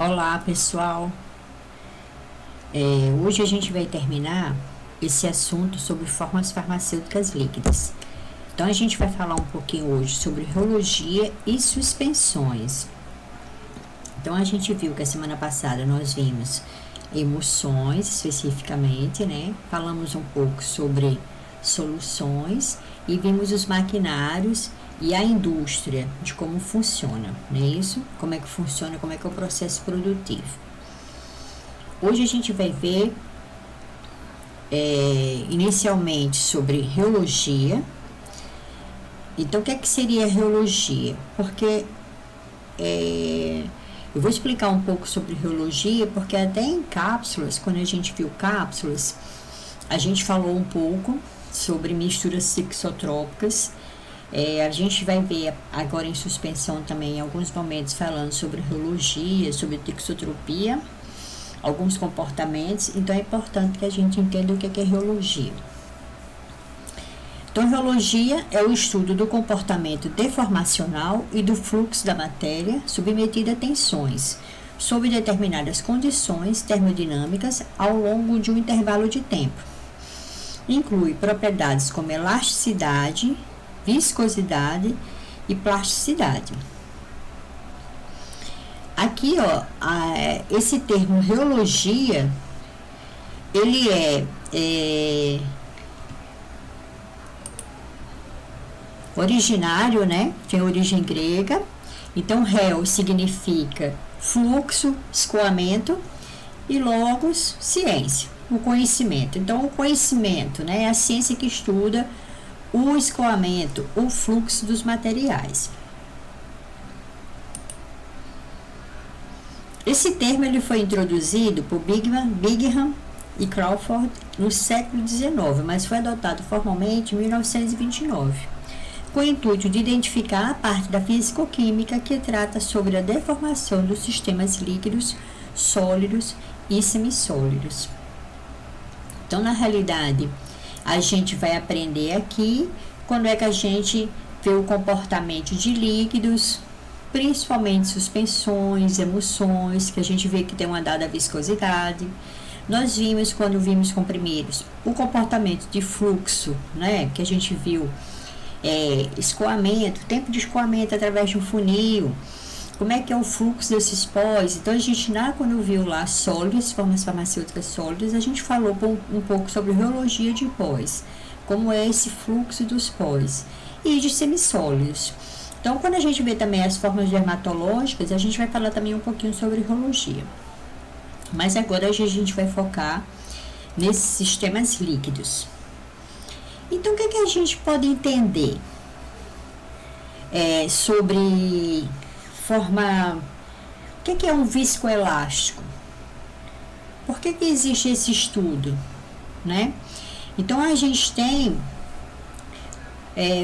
Olá pessoal, hoje a gente vai terminar esse assunto sobre formas farmacêuticas líquidas. Então a gente vai falar um pouquinho hoje sobre rheologia e suspensões. Então a gente viu que a semana passada nós vimos emulsões especificamente, né? Falamos um pouco sobre soluções e vimos os maquinários e a indústria, de como funciona, não é isso? Como é que funciona, como é que é o processo produtivo. Hoje a gente vai ver inicialmente sobre rheologia. Então, o que é que seria rheologia? Porque eu vou explicar um pouco sobre rheologia, porque até em cápsulas, quando a gente viu cápsulas, a gente falou um pouco sobre misturas psicotrópicas. A gente vai ver agora em suspensão também, em alguns momentos, falando sobre rheologia, sobre tixotropia, alguns comportamentos. Então, é importante que a gente entenda o que é rheologia. Então, rheologia é o estudo do comportamento deformacional e do fluxo da matéria submetida a tensões, sob determinadas condições termodinâmicas ao longo de um intervalo de tempo. Inclui propriedades como elasticidade, viscosidade e plasticidade. Aqui, esse termo rheologia, ele é originário, né? Tem origem grega. Então, rheo significa fluxo, escoamento, e logos, ciência, o conhecimento. Então, o conhecimento, né, é a ciência que estuda o escoamento, o fluxo dos materiais. Esse termo ele foi introduzido por Bingham e Crawford no século XIX, mas foi adotado formalmente em 1929, com o intuito de identificar a parte da físico-química que trata sobre a deformação dos sistemas líquidos, sólidos e semissólidos. Então, na realidade, a gente vai aprender aqui quando é que a gente vê o comportamento de líquidos, principalmente suspensões, emulsões, que a gente vê que tem uma dada viscosidade. Nós vimos, quando vimos comprimidos, o comportamento de fluxo, né, que a gente viu, escoamento, tempo de escoamento através de um funil, como é que é o fluxo desses pós. Então, a gente, quando viu lá sólidos, formas farmacêuticas sólidas, a gente falou um pouco sobre rheologia de pós, como é esse fluxo dos pós, e de semissólidos. Então, quando a gente vê também as formas dermatológicas, a gente vai falar também um pouquinho sobre rheologia. Mas agora a gente vai focar nesses sistemas líquidos. Então, o que a gente pode entender sobre forma... O que é um viscoelástico? Por que existe esse estudo, né? Então, a gente tem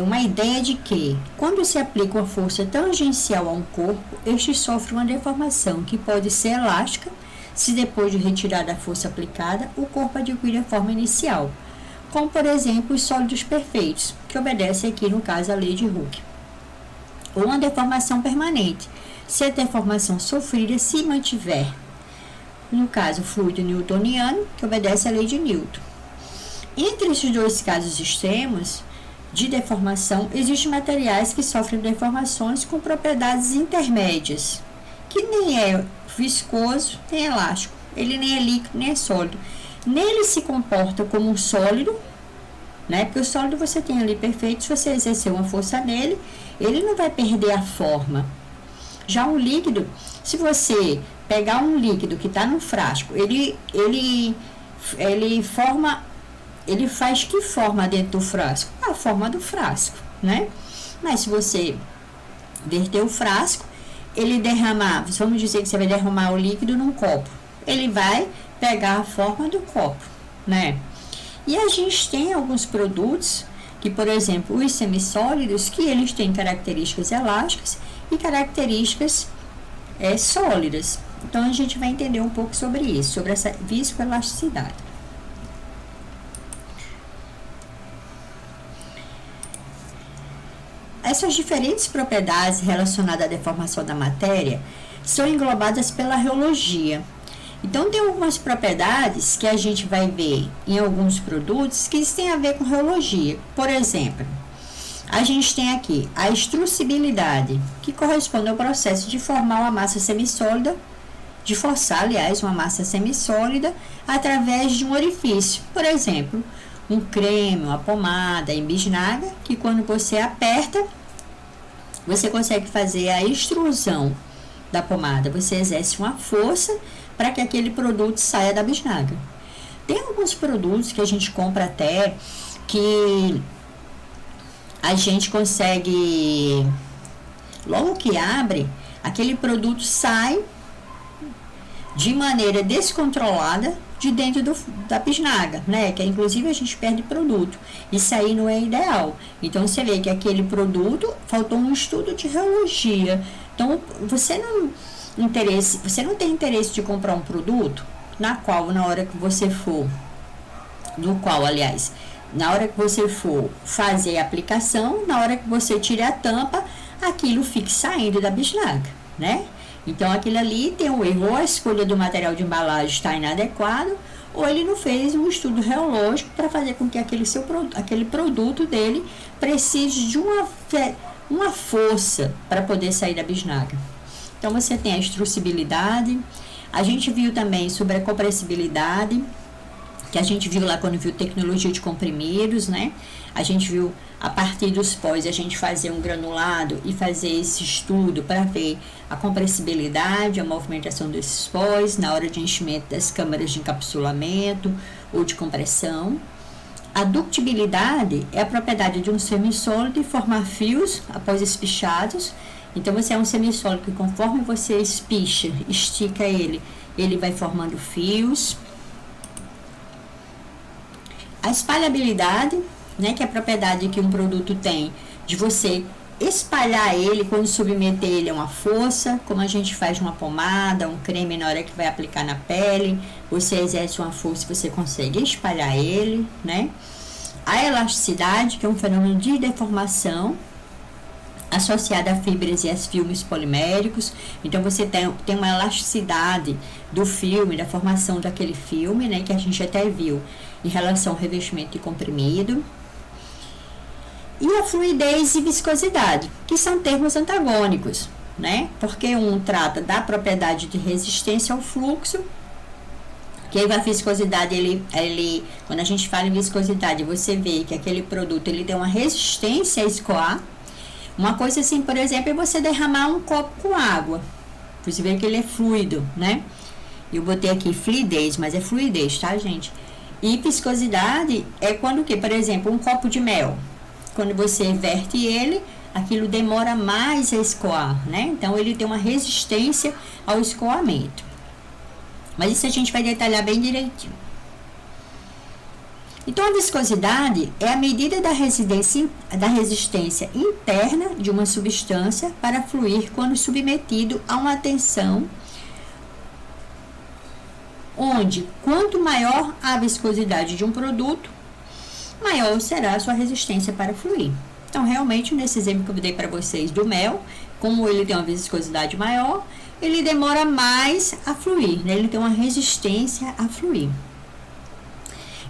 uma ideia de que, quando se aplica uma força tangencial a um corpo, este sofre uma deformação que pode ser elástica, se depois de retirada a força aplicada, o corpo adquire a forma inicial, como, por exemplo, os sólidos perfeitos, que obedece aqui, no caso, à lei de Hooke. Ou uma deformação permanente, se a deformação sofrida se mantiver, no caso, fluido newtoniano, que obedece à lei de Newton. Entre esses dois casos extremos de deformação, existem materiais que sofrem deformações com propriedades intermédias, que nem é viscoso nem elástico, ele nem é líquido nem é sólido. Nele se comporta como um sólido, né? Porque o sólido você tem ali perfeito, se você exercer uma força nele, ele não vai perder a forma. Já um líquido, se você pegar um líquido que está no frasco, ele faz que forma dentro do frasco? A forma do frasco, né? Mas se você verter o frasco, ele derramar, vamos dizer que você vai derramar o líquido num copo, ele vai pegar a forma do copo, né? E a gente tem alguns produtos que, por exemplo, os semissólidos, que eles têm características elásticas e características sólidas. Então, a gente vai entender um pouco sobre isso, sobre essa viscoelasticidade. essas diferentes propriedades relacionadas à deformação da matéria são englobadas pela rheologia. Então, tem algumas propriedades que a gente vai ver em alguns produtos que têm a ver com rheologia. Por exemplo, a gente tem aqui a extrusibilidade, que corresponde ao processo de formar uma massa semissólida, de forçar, aliás, uma massa semissólida através de um orifício. Por exemplo, um creme, uma pomada em bisnaga, que quando você aperta, você consegue fazer a extrusão da pomada. Você exerce uma força para que aquele produto saia da bisnaga. Tem alguns produtos que a gente compra até que a gente consegue, logo que abre, aquele produto sai de maneira descontrolada de dentro da bisnaga, né? Que inclusive a gente perde produto. Isso aí não é ideal. Então você vê que aquele produto faltou um estudo de rheologia. Então você não tem interesse de comprar um produto na hora que você for fazer a aplicação, na hora que você tira a tampa, aquilo fique saindo da bisnaga, né? Então, aquilo ali tem um erro, ou a escolha do material de embalagem está inadequado, ou ele não fez um estudo rheológico para fazer com que aquele produto dele precise de uma força para poder sair da bisnaga. Então, você tem a extrusibilidade, a gente viu também sobre a compressibilidade, que a gente viu lá quando viu tecnologia de comprimidos, né? A gente viu a partir dos pós a gente fazer um granulado e fazer esse estudo para ver a compressibilidade, a movimentação desses pós na hora de enchimento das câmaras de encapsulamento ou de compressão. A ductibilidade é a propriedade de um semissólido formar fios após espichados. Então, você é um semissólido que conforme você estica ele vai formando fios. A espalhabilidade, né, que é a propriedade que um produto tem de você espalhar ele quando submeter ele a uma força, como a gente faz uma pomada, um creme na hora que vai aplicar na pele, você exerce uma força e você consegue espalhar ele, né? A elasticidade, que é um fenômeno de deformação associada a fibras e a filmes poliméricos. Então, você tem uma elasticidade do filme, da formação daquele filme, né, que a gente até viu em relação ao revestimento de comprimido. E a fluidez e viscosidade, que são termos antagônicos, né? Porque um trata da propriedade de resistência ao fluxo, que aí a viscosidade, quando a gente fala em viscosidade, você vê que aquele produto ele tem uma resistência a escoar. Uma coisa assim, por exemplo, é você derramar um copo com água. Você vê que ele é fluido, né? Eu botei aqui fluidez, mas é fluidez, tá, gente? E viscosidade é quando que, por exemplo, um copo de mel. Quando você verte ele, aquilo demora mais a escoar, né? Então, ele tem uma resistência ao escoamento. Mas isso a gente vai detalhar bem direitinho. Então, a viscosidade é a medida da resistência interna de uma substância para fluir quando submetido a uma tensão, onde quanto maior a viscosidade de um produto, maior será a sua resistência para fluir. Então, realmente, nesse exemplo que eu dei para vocês do mel, como ele tem uma viscosidade maior, ele demora mais a fluir, né? Ele tem uma resistência a fluir.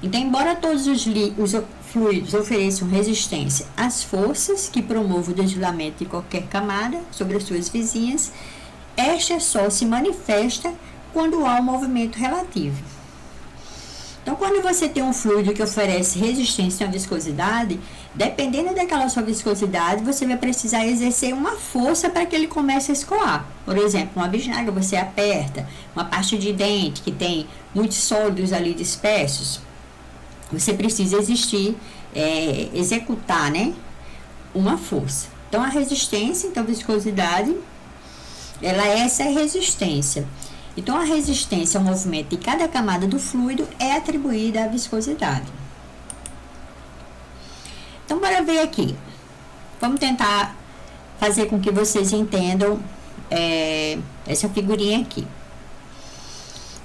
Então, embora todos os fluidos ofereçam resistência às forças que promovam o deslizamento de qualquer camada sobre as suas vizinhas, esta só se manifesta quando há um movimento relativo. Então, quando você tem um fluido que oferece resistência à viscosidade, dependendo daquela sua viscosidade, você vai precisar exercer uma força para que ele comece a escoar. Por exemplo, uma bisnaga, você aperta, uma pasta de dente que tem muitos sólidos ali dispersos, você precisa executar, né, uma força. Então, a resistência, então, a viscosidade, essa é a resistência. Então, a resistência ao movimento de cada camada do fluido é atribuída à viscosidade. Então, bora ver aqui. Vamos tentar fazer com que vocês entendam essa figurinha aqui.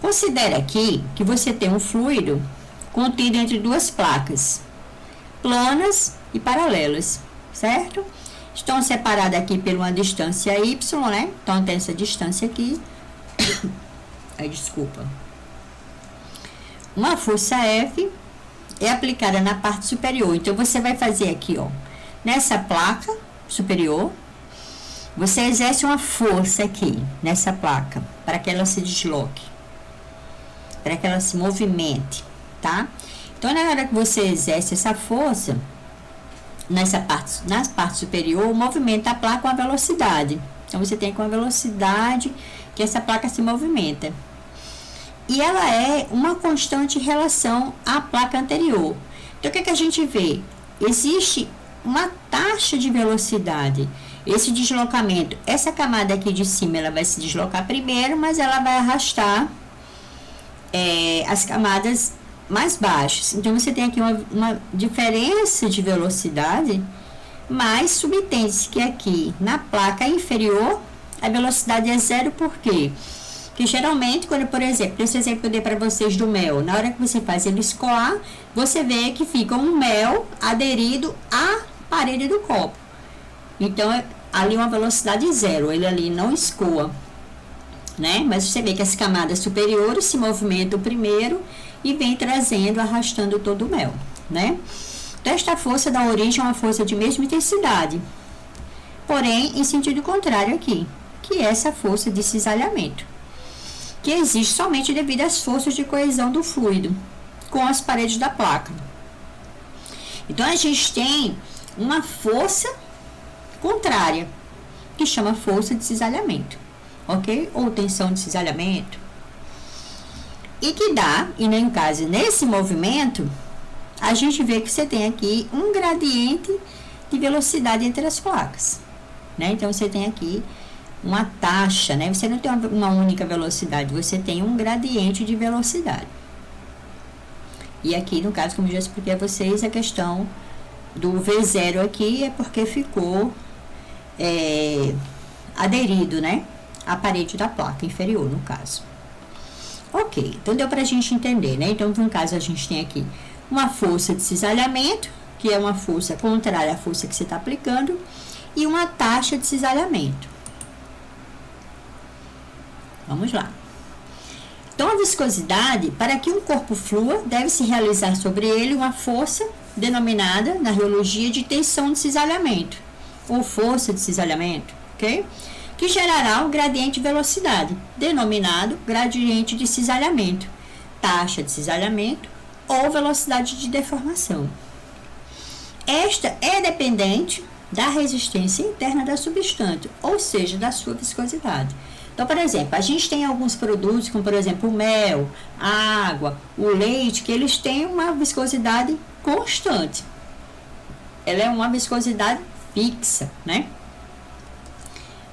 Considere aqui que você tem um fluido contido entre duas placas, planas e paralelas, certo? estão separadas aqui por uma distância y, né? Então, tem essa distância aqui. Ai, desculpa. Uma força F é aplicada na parte superior. Então, você vai fazer aqui, ó, nessa placa superior, você exerce uma força aqui, nessa placa, para que ela se desloque, para que ela se movimente, tá? Então, na hora que você exerce essa força, na parte superior, movimenta a placa com a velocidade. Então, você tem com a velocidade que essa placa se movimenta. E ela é uma constante em relação à placa anterior. Então, o que a gente vê? Existe uma taxa de velocidade. Esse deslocamento, essa camada aqui de cima, ela vai se deslocar primeiro, mas ela vai arrastar as camadas mais baixas. Então, você tem aqui uma diferença de velocidade, mas subentende-se que aqui na placa inferior a velocidade é zero. Por quê? Porque geralmente, quando, por exemplo, esse exemplo que eu dei para vocês do mel, na hora que você faz ele escoar, você vê que fica um mel aderido à parede do copo. Então, ali uma velocidade zero, ele ali não escoa, né? Mas você vê que as camadas superiores se movimentam primeiro e vem trazendo, arrastando todo o mel, né? Então, esta força dá origem a uma força de mesma intensidade, porém, em sentido contrário aqui, que é essa força de cisalhamento, que existe somente devido às forças de coesão do fluido com as paredes da placa. Então, a gente tem uma força contrária, que chama força de cisalhamento, ok? Ou tensão de cisalhamento. E que dá, e no caso, nesse movimento, a gente vê que você tem aqui um gradiente de velocidade entre as placas, né? Então, você tem aqui uma taxa, né? Você não tem uma única velocidade, você tem um gradiente de velocidade. E aqui, no caso, como eu já expliquei a vocês, a questão do V0 aqui é porque ficou aderido, né? À parede da placa inferior, no caso. Ok, então deu pra gente entender, né? Então, no caso, a gente tem aqui uma força de cisalhamento, que é uma força contrária à força que você está aplicando, e uma taxa de cisalhamento. Vamos lá. Então, a viscosidade, para que um corpo flua, deve-se realizar sobre ele uma força denominada, na reologia, de tensão de cisalhamento, ou força de cisalhamento, ok? Que gerará um gradiente de velocidade, denominado gradiente de cisalhamento, taxa de cisalhamento ou velocidade de deformação. Esta é dependente da resistência interna da substância, ou seja, da sua viscosidade. Então, por exemplo, a gente tem alguns produtos, como por exemplo o mel, a água, o leite, que eles têm uma viscosidade constante. Ela é uma viscosidade fixa, né?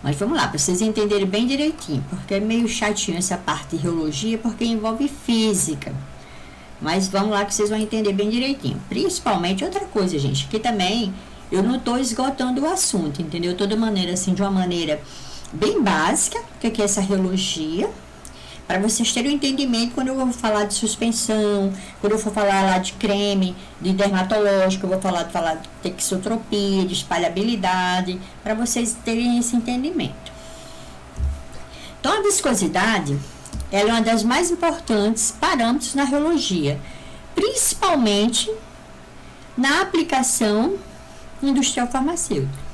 Mas vamos lá, para vocês entenderem bem direitinho, porque é meio chatinho essa parte de reologia, porque envolve física. Mas vamos lá que vocês vão entender bem direitinho. Principalmente outra coisa, gente, que também eu não estou esgotando o assunto, entendeu? Toda maneira, assim, de uma maneira bem básica, que é essa reologia, para vocês terem um entendimento quando eu vou falar de suspensão, quando eu for falar lá de creme, de dermatológico, eu vou falar de texotropia, de espalhabilidade, para vocês terem esse entendimento. Então, a viscosidade, ela é uma das mais importantes parâmetros na reologia, principalmente na aplicação industrial farmacêutica.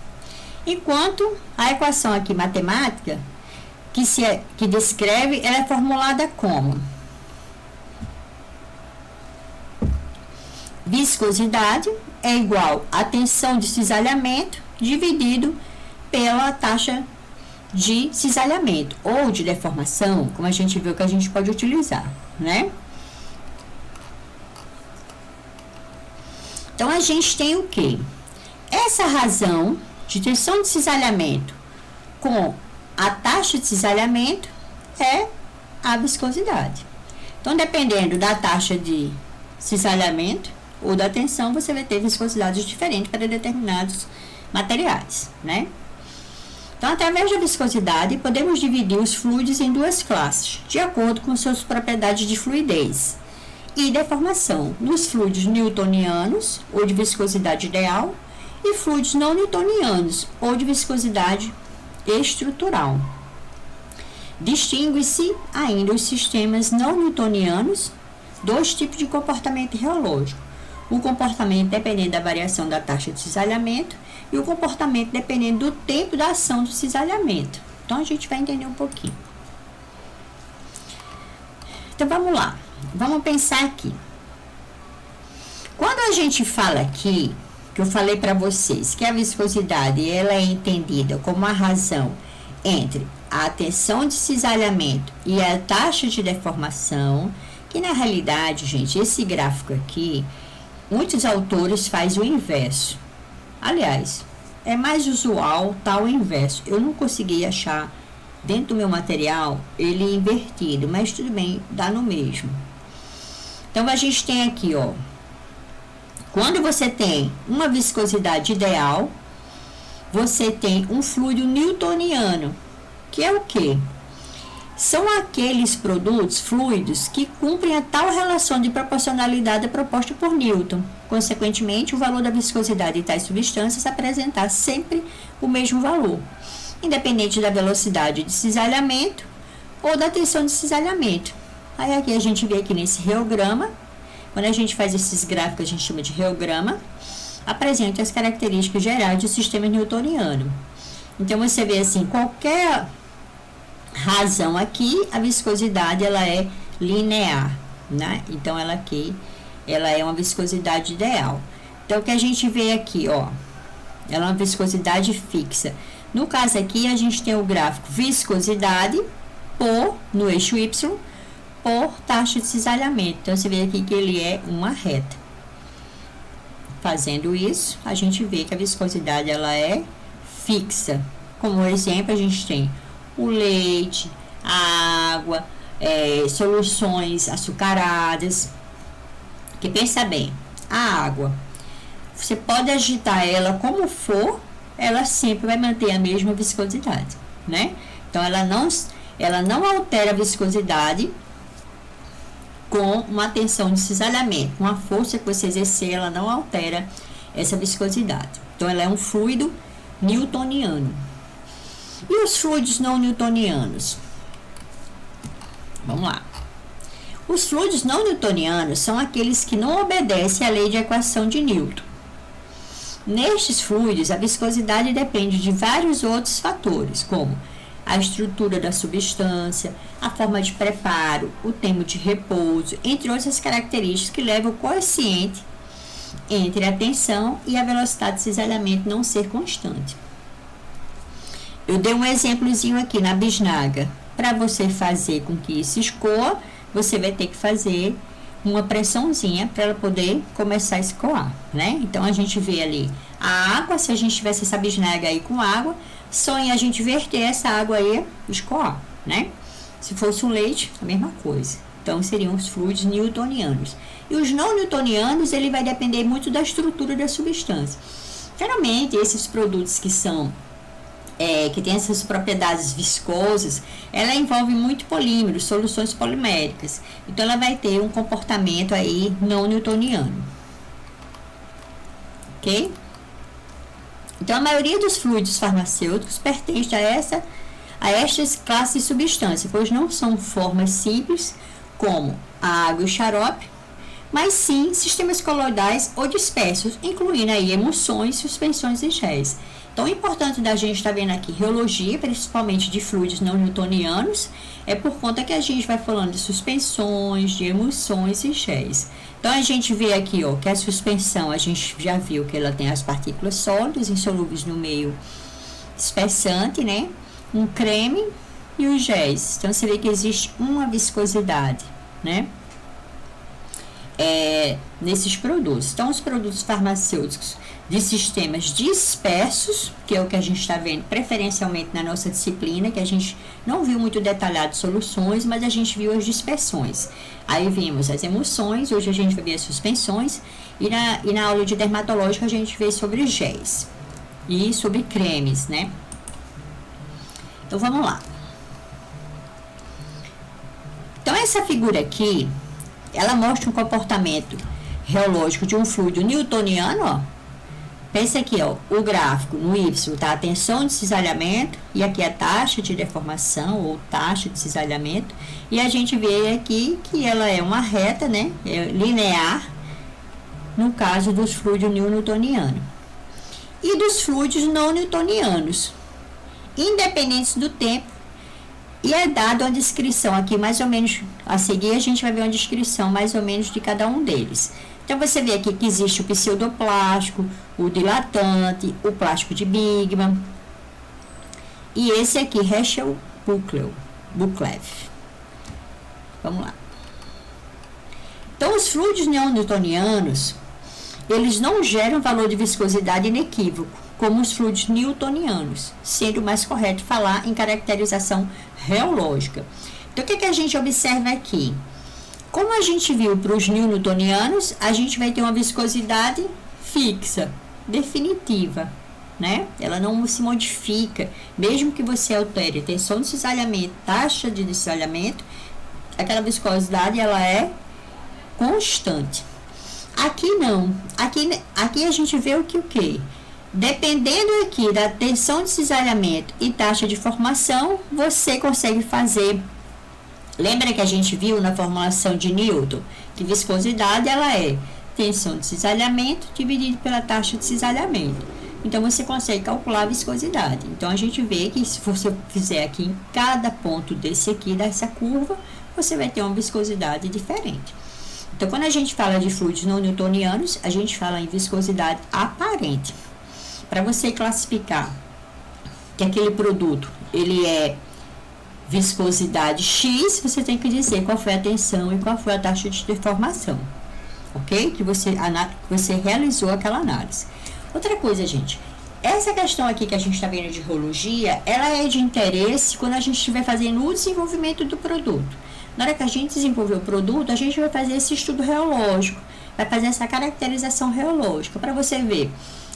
Enquanto a equação aqui matemática, que descreve, ela é formulada como viscosidade é igual a tensão de cisalhamento dividido pela taxa de cisalhamento ou de deformação, como a gente viu que a gente pode utilizar, né? Então, a gente tem o quê? Essa razão de tensão de cisalhamento com a taxa de cisalhamento é a viscosidade. Então, dependendo da taxa de cisalhamento ou da tensão, você vai ter viscosidades diferentes para determinados materiais, né? Então, através da viscosidade, podemos dividir os fluidos em duas classes, de acordo com suas propriedades de fluidez e deformação, nos fluidos newtonianos, ou de viscosidade ideal, e fluidos não newtonianos ou de viscosidade estrutural. Distingue-se ainda os sistemas não newtonianos, dois tipos de comportamento reológico. O comportamento dependendo da variação da taxa de cisalhamento e o comportamento dependendo do tempo da ação do cisalhamento. Então, a gente vai entender um pouquinho. Então, vamos lá. Vamos pensar aqui. Quando a gente fala aqui, que eu falei para vocês, que a viscosidade ela é entendida como a razão entre a tensão de cisalhamento e a taxa de deformação, que na realidade, gente, esse gráfico aqui, muitos autores fazem o inverso. Aliás, é mais usual tá o inverso. Eu não consegui achar dentro do meu material ele invertido, mas tudo bem, dá no mesmo. Então, a gente tem aqui, ó, quando você tem uma viscosidade ideal, você tem um fluido newtoniano, que é o quê? São aqueles produtos fluidos que cumprem a tal relação de proporcionalidade proposta por Newton. Consequentemente, o valor da viscosidade de tais substâncias apresentar sempre o mesmo valor, independente da velocidade de cisalhamento ou da tensão de cisalhamento. Aí aqui a gente vê aqui nesse reograma, quando a gente faz esses gráficos, a gente chama de reograma, apresenta as características gerais do sistema newtoniano. Então, você vê assim, qualquer razão aqui, a viscosidade ela é linear, né? Então, ela aqui, ela é uma viscosidade ideal. Então, o que a gente vê aqui, ó, ela é uma viscosidade fixa. No caso aqui, a gente tem o gráfico viscosidade no eixo Y, por taxa de cisalhamento. Então, você vê aqui que ele é uma reta. Fazendo isso, a gente vê que a viscosidade ela é fixa. Como exemplo, a gente tem o leite, a água, soluções açucaradas. Que pensa bem, a água, você pode agitar ela como for, ela sempre vai manter a mesma viscosidade, né? Então, ela não altera a viscosidade com uma tensão de cisalhamento. Com a força que você exercer, ela não altera essa viscosidade. Então, ela é um fluido newtoniano. E os fluidos não newtonianos? Vamos lá. Os fluidos não newtonianos são aqueles que não obedecem à lei de equação de Newton. Nestes fluidos, a viscosidade depende de vários outros fatores, como a estrutura da substância, a forma de preparo, o tempo de repouso, entre outras características que levam o coeficiente entre a tensão e a velocidade de cisalhamento não ser constante. Eu dei um exemplozinho aqui na bisnaga. Para você fazer com que isso escoa, você vai ter que fazer uma pressãozinha para ela poder começar a escoar, né? Então, a gente vê ali a água, se a gente tivesse essa bisnaga aí com água, só em a gente verter essa água aí, escoar, né? Se fosse um leite, a mesma coisa. Então, seriam os fluidos newtonianos. E os não newtonianos, ele vai depender muito da estrutura da substância. Geralmente, esses produtos que são que tem essas propriedades viscosas, ela envolve muito polímeros, soluções poliméricas. Então, ela vai ter um comportamento aí não newtoniano. Ok? Então, a maioria dos fluidos farmacêuticos pertence a estas classes de substância, pois não são formas simples, como a água e o xarope, mas sim sistemas coloidais ou dispersos, incluindo aí emulsões, suspensões e géis. Então, o importante da gente estar vendo aqui reologia, principalmente de fluidos não newtonianos, é por conta que a gente vai falando de suspensões, de emulsões e géis. Então, a gente vê aqui, ó, que a suspensão, a gente já viu que ela tem as partículas sólidas, insolúveis no meio espessante, né? Um creme e os géis. Então, você vê que existe uma viscosidade, né? Nesses produtos. Então, os produtos farmacêuticos de sistemas dispersos, que é o que a gente está vendo preferencialmente na nossa disciplina, que a gente não viu muito detalhado soluções, mas a gente viu as dispersões. Aí vimos as emulsões, hoje a gente vai ver as suspensões, e na aula de dermatológica a gente vê sobre géis e sobre cremes, né? Então, vamos lá. Então, essa figura aqui, ela mostra um comportamento reológico de um fluido newtoniano, ó. Pensa aqui, ó, o gráfico no Y tá a tensão de cisalhamento e aqui a taxa de deformação ou taxa de cisalhamento. E a gente vê aqui que ela é uma reta, né, linear, no caso dos fluidos newtonianos. E dos fluidos não newtonianos, independentes do tempo, e é dado uma descrição aqui, mais ou menos, a seguir a gente vai ver uma descrição mais ou menos de cada um deles. Então, você vê aqui que existe o pseudoplástico, o dilatante, o plástico de Bigman, e esse aqui, Herschel-Buchlev. Vamos lá. Então, os fluidos não newtonianos, eles não geram valor de viscosidade inequívoco, como os fluidos newtonianos, sendo mais correto falar em caracterização reológica. Então, o que a gente observa aqui? Como a gente viu para os newtonianos, a gente vai ter uma viscosidade fixa, definitiva, né? Ela não se modifica, mesmo que você altere tensão de cisalhamento, taxa de cisalhamento, aquela viscosidade ela é constante. Aqui não, aqui a gente vê o que? Dependendo aqui da tensão de cisalhamento e taxa de formação, você consegue fazer. Lembra que a gente viu na formulação de Newton que viscosidade ela é tensão de cisalhamento dividido pela taxa de cisalhamento. Então, você consegue calcular a viscosidade. Então, a gente vê que se você fizer aqui em cada ponto desse aqui, dessa curva, você vai ter uma viscosidade diferente. Então, quando a gente fala de fluidos não newtonianos, a gente fala em viscosidade aparente. Para você classificar que aquele produto, ele é viscosidade X, você tem que dizer qual foi a tensão e qual foi a taxa de deformação, ok? Que você realizou aquela análise. Outra coisa, gente, essa questão aqui que a gente está vendo de rologia, ela é de interesse quando a gente estiver fazendo o desenvolvimento do produto. Na hora que a gente desenvolver o produto, a gente vai fazer esse estudo reológico, vai fazer essa caracterização reológica, para você ver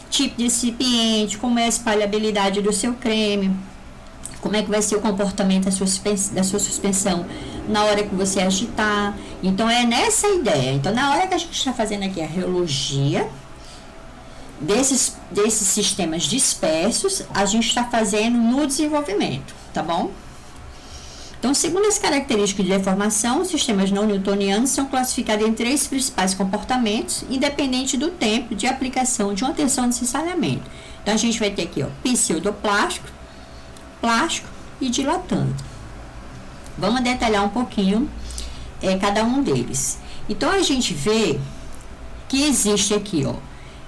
tipo de recipiente, como é a espalhabilidade do seu creme, como é que vai ser o comportamento da sua suspensão na hora que você agitar. Então, é nessa ideia. Então, na hora que a gente está fazendo aqui a reologia desses sistemas dispersos, a gente está fazendo no desenvolvimento, tá bom? Então, segundo as características de deformação, os sistemas não newtonianos são classificados em 3 principais comportamentos, independente do tempo de aplicação de uma tensão de cisalhamento. Então, a gente vai ter aqui, ó, pseudoplástico, plástico e dilatante. Vamos detalhar um pouquinho cada um deles. Então, a gente vê que existe aqui, ó,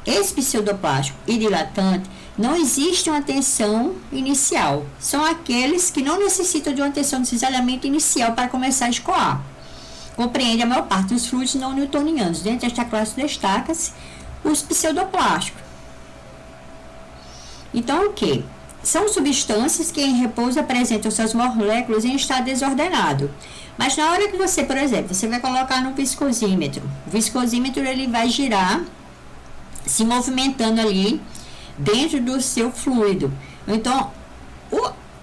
esse pseudoplástico e dilatante, não existe uma tensão inicial. São aqueles que não necessitam de uma tensão de cisalhamento inicial para começar a escoar. Compreende a maior parte dos fluidos não newtonianos. Dentro desta classe destaca-se os pseudoplásticos. Então, o que? São substâncias que em repouso apresentam suas moléculas em estado desordenado. Mas na hora que você, por exemplo, você vai colocar no viscosímetro, o viscosímetro ele vai girar, se movimentando ali dentro do seu fluido. Então,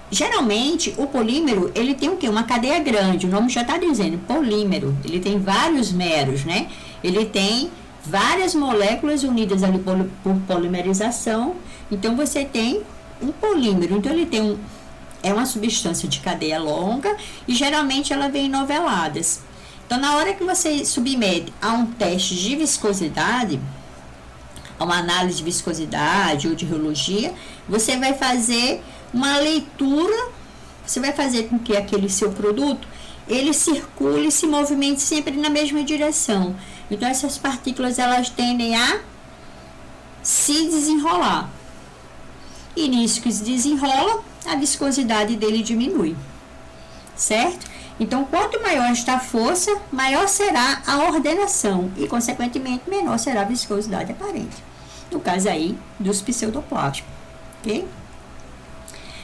geralmente, o polímero, ele tem o quê? Uma cadeia grande, o nome já está dizendo, polímero. Ele tem vários meros, né? Ele tem várias moléculas unidas ali por polimerização. Então, você tem um polímero. Então, ele tem é uma substância de cadeia longa e geralmente ela vem em noveladas. Então, na hora que você submete a um teste de viscosidade, a uma análise de viscosidade ou de reologia, você vai fazer uma leitura, você vai fazer com que aquele seu produto, ele circule e se movimente sempre na mesma direção. Então, essas partículas, elas tendem a se desenrolar. E nisso que se desenrola, a viscosidade dele diminui, certo? Então, quanto maior está a força, maior será a ordenação e, consequentemente, menor será a viscosidade aparente. No caso aí, dos pseudoplásticos, ok?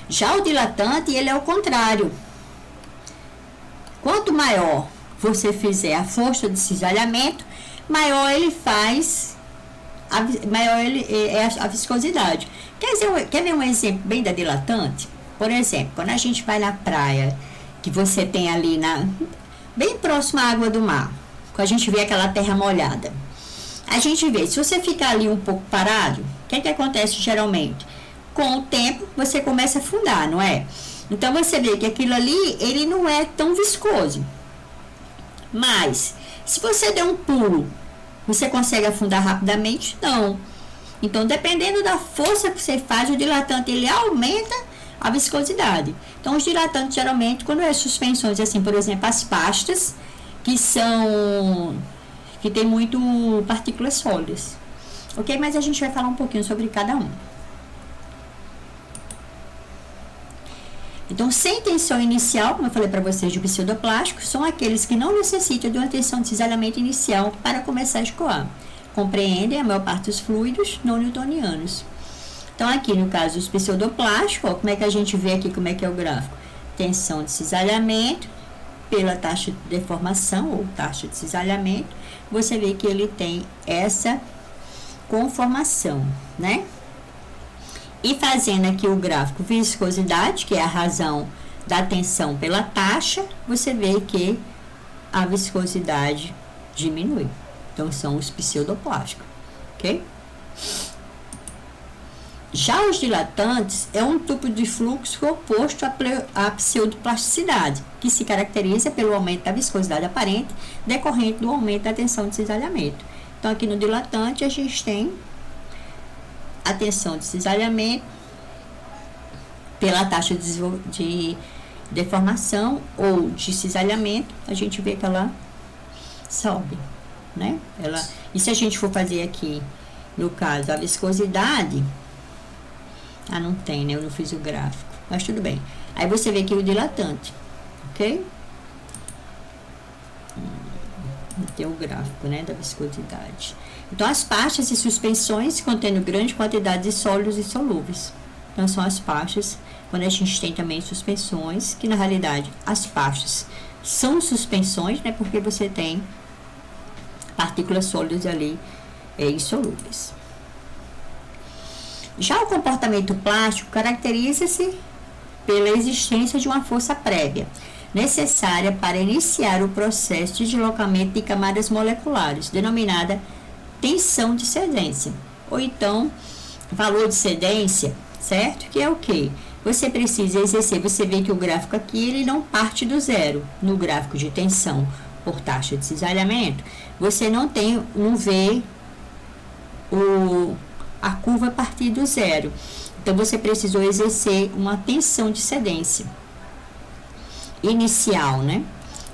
Já o dilatante, ele é o contrário. Quanto maior você fizer a força de cisalhamento, maior ele faz, maior ele é a viscosidade. Quer ver um exemplo bem da dilatante? Por exemplo, quando a gente vai na praia, que você tem ali bem próximo à água do mar, quando a gente vê aquela terra molhada, a gente vê, se você ficar ali um pouco parado, O que acontece geralmente? Com o tempo, você começa a afundar, não é? Então, você vê que aquilo ali, ele não é tão viscoso. Mas, se você der um pulo, você consegue afundar rapidamente? Não. Então, dependendo da força que você faz, o dilatante, ele aumenta a viscosidade. Então, os dilatantes, geralmente, quando é suspensões, assim, por exemplo, as pastas, que tem muito partículas sólidas. Ok? Mas a gente vai falar um pouquinho sobre cada um. Então, sem tensão inicial, como eu falei para vocês, de pseudoplástico, são aqueles que não necessitam de uma tensão de cisalhamento inicial para começar a escoar. Compreendem a maior parte dos fluidos não newtonianos. Então, aqui no caso dos pseudoplásticos, como é que a gente vê aqui como é que é o gráfico? Tensão de cisalhamento pela taxa de deformação ou taxa de cisalhamento, você vê que ele tem essa conformação, né? E fazendo aqui o gráfico viscosidade, que é a razão da tensão pela taxa, você vê que a viscosidade diminui. Então, são os pseudoplásticos, ok? Já os dilatantes é um tipo de fluxo oposto à pseudoplasticidade, que se caracteriza pelo aumento da viscosidade aparente, decorrente do aumento da tensão de cisalhamento. Então, aqui no dilatante, a gente tem a tensão de cisalhamento pela taxa de deformação ou de cisalhamento, a gente vê que ela sobe, né? E se a gente for fazer aqui, no caso, a viscosidade, não tem, né? Eu não fiz o gráfico, mas tudo bem. Aí você vê aqui o dilatante, ok? Tem o gráfico, né, da viscosidade. Então, as pastas e suspensões contendo grande quantidade de sólidos e solúveis. Então, são as pastas, quando a gente tem também suspensões, que na realidade as pastas são suspensões, né, porque você tem partículas sólidas ali insolúveis. Já o comportamento plástico caracteriza-se pela existência de uma força prévia, necessária para iniciar o processo de deslocamento de camadas moleculares, denominada tensão de cedência, ou então valor de cedência, certo? Que é o quê? Você precisa exercer, você vê que o gráfico aqui, ele não parte do zero. No gráfico de tensão por taxa de cisalhamento, você não vê a curva partir do zero. Então, você precisou exercer uma tensão de cedência inicial, né?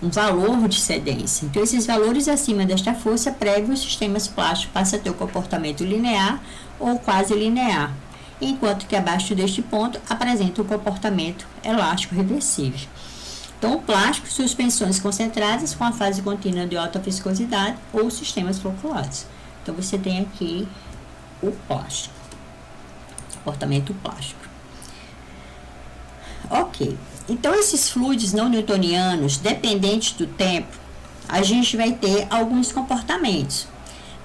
Um valor de cedência. Então, esses valores acima desta força prévia, os sistemas plásticos passam a ter o comportamento linear ou quase linear, enquanto que abaixo deste ponto apresenta o comportamento elástico reversível. Então, o plástico, suspensões concentradas com a fase contínua de alta viscosidade ou sistemas floculados. Então, você tem aqui o plástico, comportamento plástico. Ok. Então, esses fluidos não newtonianos, dependentes do tempo, a gente vai ter alguns comportamentos.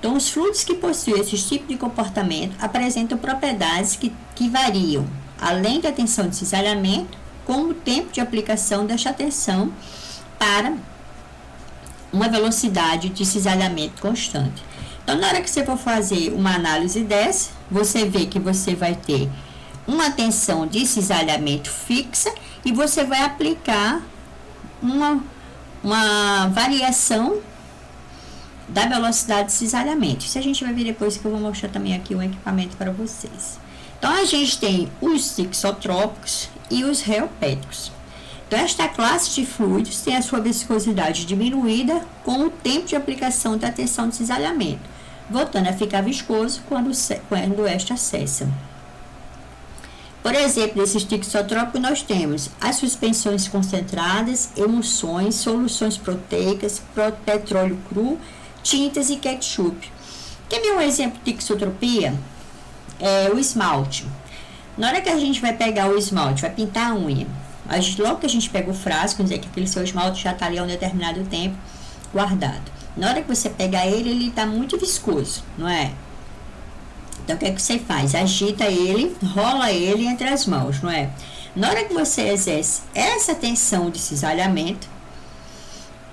Então, os fluidos que possuem esse tipo de comportamento apresentam propriedades que variam, além da tensão de cisalhamento, com o tempo de aplicação desta tensão para uma velocidade de cisalhamento constante. Então, na hora que você for fazer uma análise dessa, você vê que você vai ter uma tensão de cisalhamento fixa e você vai aplicar uma variação da velocidade de cisalhamento. Isso a gente vai ver depois, que eu vou mostrar também aqui um equipamento para vocês. Então, a gente tem os tixotrópicos e os reopéticos. Então, esta classe de fluidos tem a sua viscosidade diminuída com o tempo de aplicação da tensão de cisalhamento, voltando a ficar viscoso quando esta cessa. Por exemplo, nesses tixotrópicos nós temos as suspensões concentradas, emulsões, soluções proteicas, petróleo cru, tintas e ketchup. Quer ver um exemplo de tixotropia? É o esmalte. Na hora que a gente vai pegar o esmalte, vai pintar a unha, logo que a gente pega o frasco, dizer que aquele seu esmalte já está ali há um determinado tempo guardado. Na hora que você pegar ele está muito viscoso, não é? Então, o que é que você faz? Agita ele, rola ele entre as mãos, não é? Na hora que você exerce essa tensão de cisalhamento,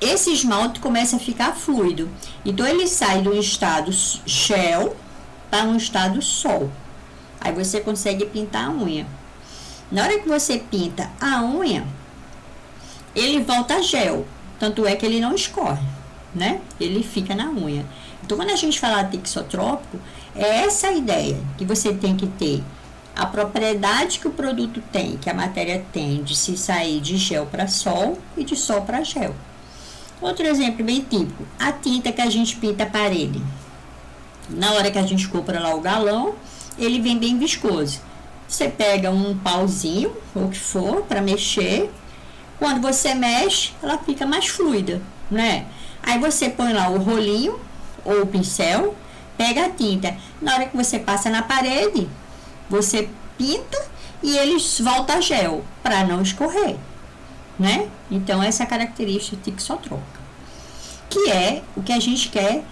esse esmalte começa a ficar fluido. Então, ele sai do estado gel para um estado sol. Aí você consegue pintar a unha. Na hora que você pinta a unha, ele volta a gel. Tanto é que ele não escorre, né? Ele fica na unha. Então, quando a gente fala de tixotrópico, é essa a ideia, que você tem que ter a propriedade que o produto tem, que a matéria tem, de se sair de gel para sol e de sol para gel. Outro exemplo bem típico, a tinta que a gente pinta a parede. Na hora que a gente compra lá o galão, ele vem bem viscoso. Você pega um pauzinho, ou o que for, para mexer. Quando você mexe, ela fica mais fluida, né? Aí você põe lá o rolinho ou o pincel, pega a tinta. Na hora que você passa na parede, você pinta e ele volta a gel, para não escorrer, né? Então, essa é a característica tixotrópica, que é o que a gente quer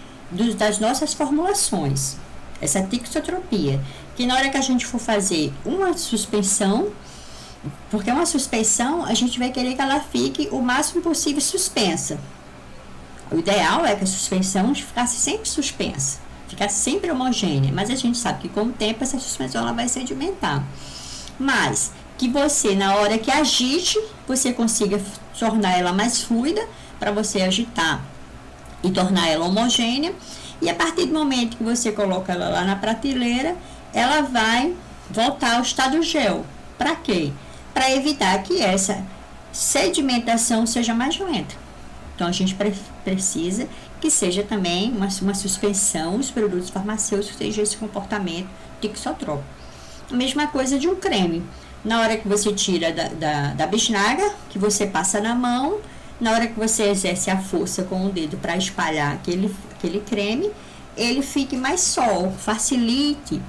das nossas formulações. Essa tixotropia, que na hora que a gente for fazer uma suspensão, porque uma suspensão, a gente vai querer que ela fique o máximo possível suspensa. O ideal é que a suspensão ficasse sempre suspensa, ficasse sempre homogênea, mas a gente sabe que com o tempo essa suspensão ela vai sedimentar. Mas que você, na hora que agite, você consiga tornar ela mais fluida, para você agitar e tornar ela homogênea, e a partir do momento que você coloca ela lá na prateleira, ela vai voltar ao estado gel. Para quê? Para evitar que essa sedimentação seja mais lenta. Então, a gente precisa que seja também uma suspensão, os produtos farmacêuticos sejam esse comportamento tixotrópico. A mesma coisa de um creme. Na hora que você tira da bisnaga, que você passa na mão, na hora que você exerce a força com o dedo para espalhar aquele creme, ele fique mais sol, facilite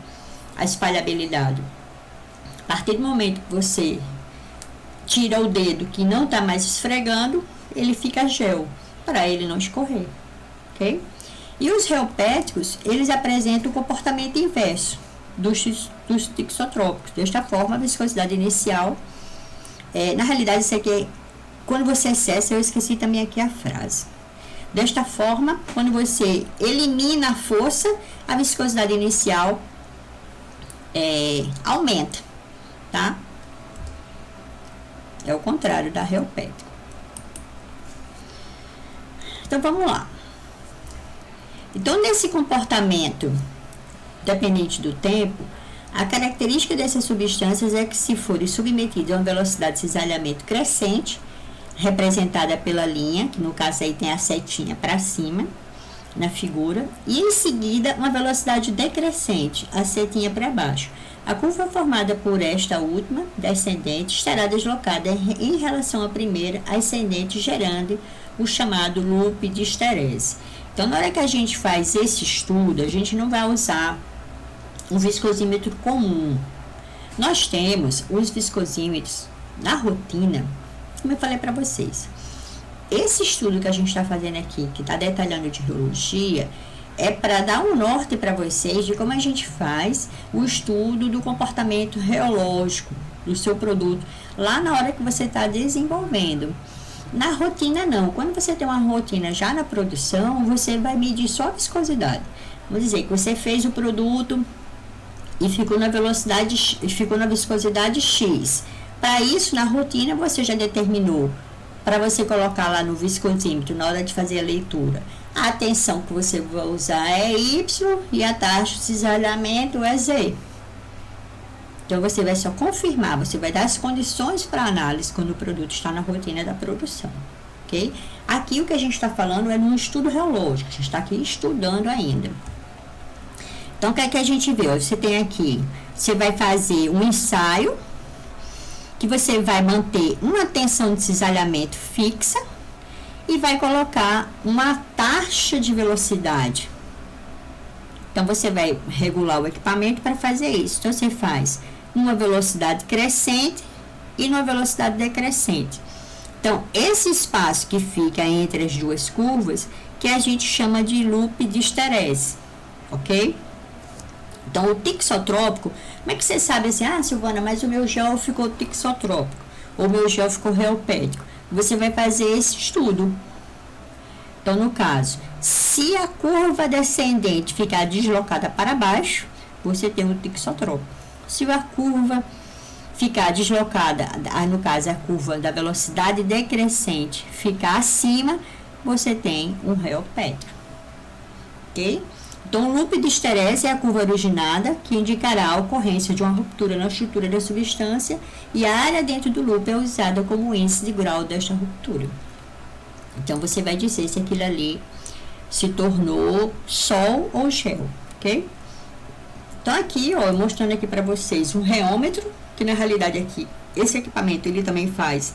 a espalhabilidade. A partir do momento que você tira o dedo que não está mais esfregando, ele fica gel, para ele não escorrer, ok? E os reopéticos, eles apresentam o comportamento inverso dos tixotrópicos. Desta forma, a viscosidade inicial, na realidade, isso aqui é quando você cessa, eu esqueci também aqui a frase. Desta forma, quando você elimina a força, a viscosidade inicial aumenta, tá? É o contrário da reopético. Então, vamos lá. Então, nesse comportamento dependente do tempo, a característica dessas substâncias é que, se forem submetidas a uma velocidade de cisalhamento crescente, representada pela linha, que no caso aí tem a setinha para cima, na figura, e em seguida uma velocidade decrescente, a setinha para baixo. A curva formada por esta última, descendente, estará deslocada em relação à primeira, ascendente, gerando o chamado loop de esterese. Então, na hora que a gente faz esse estudo, a gente não vai usar um viscosímetro comum. Nós temos os viscosímetros na rotina, como eu falei para vocês. Esse estudo que a gente está fazendo aqui, que está detalhando de rheologia, é para dar um norte para vocês de como a gente faz o estudo do comportamento reológico do seu produto, lá na hora que você está desenvolvendo. Na rotina, não. Quando você tem uma rotina já na produção, você vai medir só a viscosidade. Vamos dizer que você fez o produto e ficou na viscosidade X. Para isso, na rotina, você já determinou para você colocar lá no viscosímetro, na hora de fazer a leitura, a tensão que você vai usar é Y e a taxa de cisalhamento é Z. Então, você vai só confirmar, você vai dar as condições para análise quando o produto está na rotina da produção, ok? Aqui, o que a gente está falando é num estudo reológico, a gente está aqui estudando ainda. Então, o que é que a gente vê? Você tem aqui, você vai fazer um ensaio, que você vai manter uma tensão de cisalhamento fixa e vai colocar uma taxa de velocidade. Então, você vai regular o equipamento para fazer isso. Então, você faz numa velocidade crescente e numa velocidade decrescente. Então, esse espaço que fica entre as duas curvas, que a gente chama de loop de esterese, ok? Então, o tixotrópico, como é que você sabe assim, Silvana, mas o meu gel ficou tixotrópico, ou o meu gel ficou reopético? Você vai fazer esse estudo. Então, no caso, se a curva descendente ficar deslocada para baixo, você tem o tixotrópico. Se a curva ficar deslocada, no caso a curva da velocidade decrescente ficar acima, você tem um reopétrio, ok? Então, o loop de esterese é a curva originada que indicará a ocorrência de uma ruptura na estrutura da substância e a área dentro do loop é usada como índice de grau desta ruptura. Então, você vai dizer se aquilo ali se tornou sol ou gel, ok? Então, aqui, ó, mostrando aqui para vocês um reômetro, que na realidade aqui, esse equipamento, ele também faz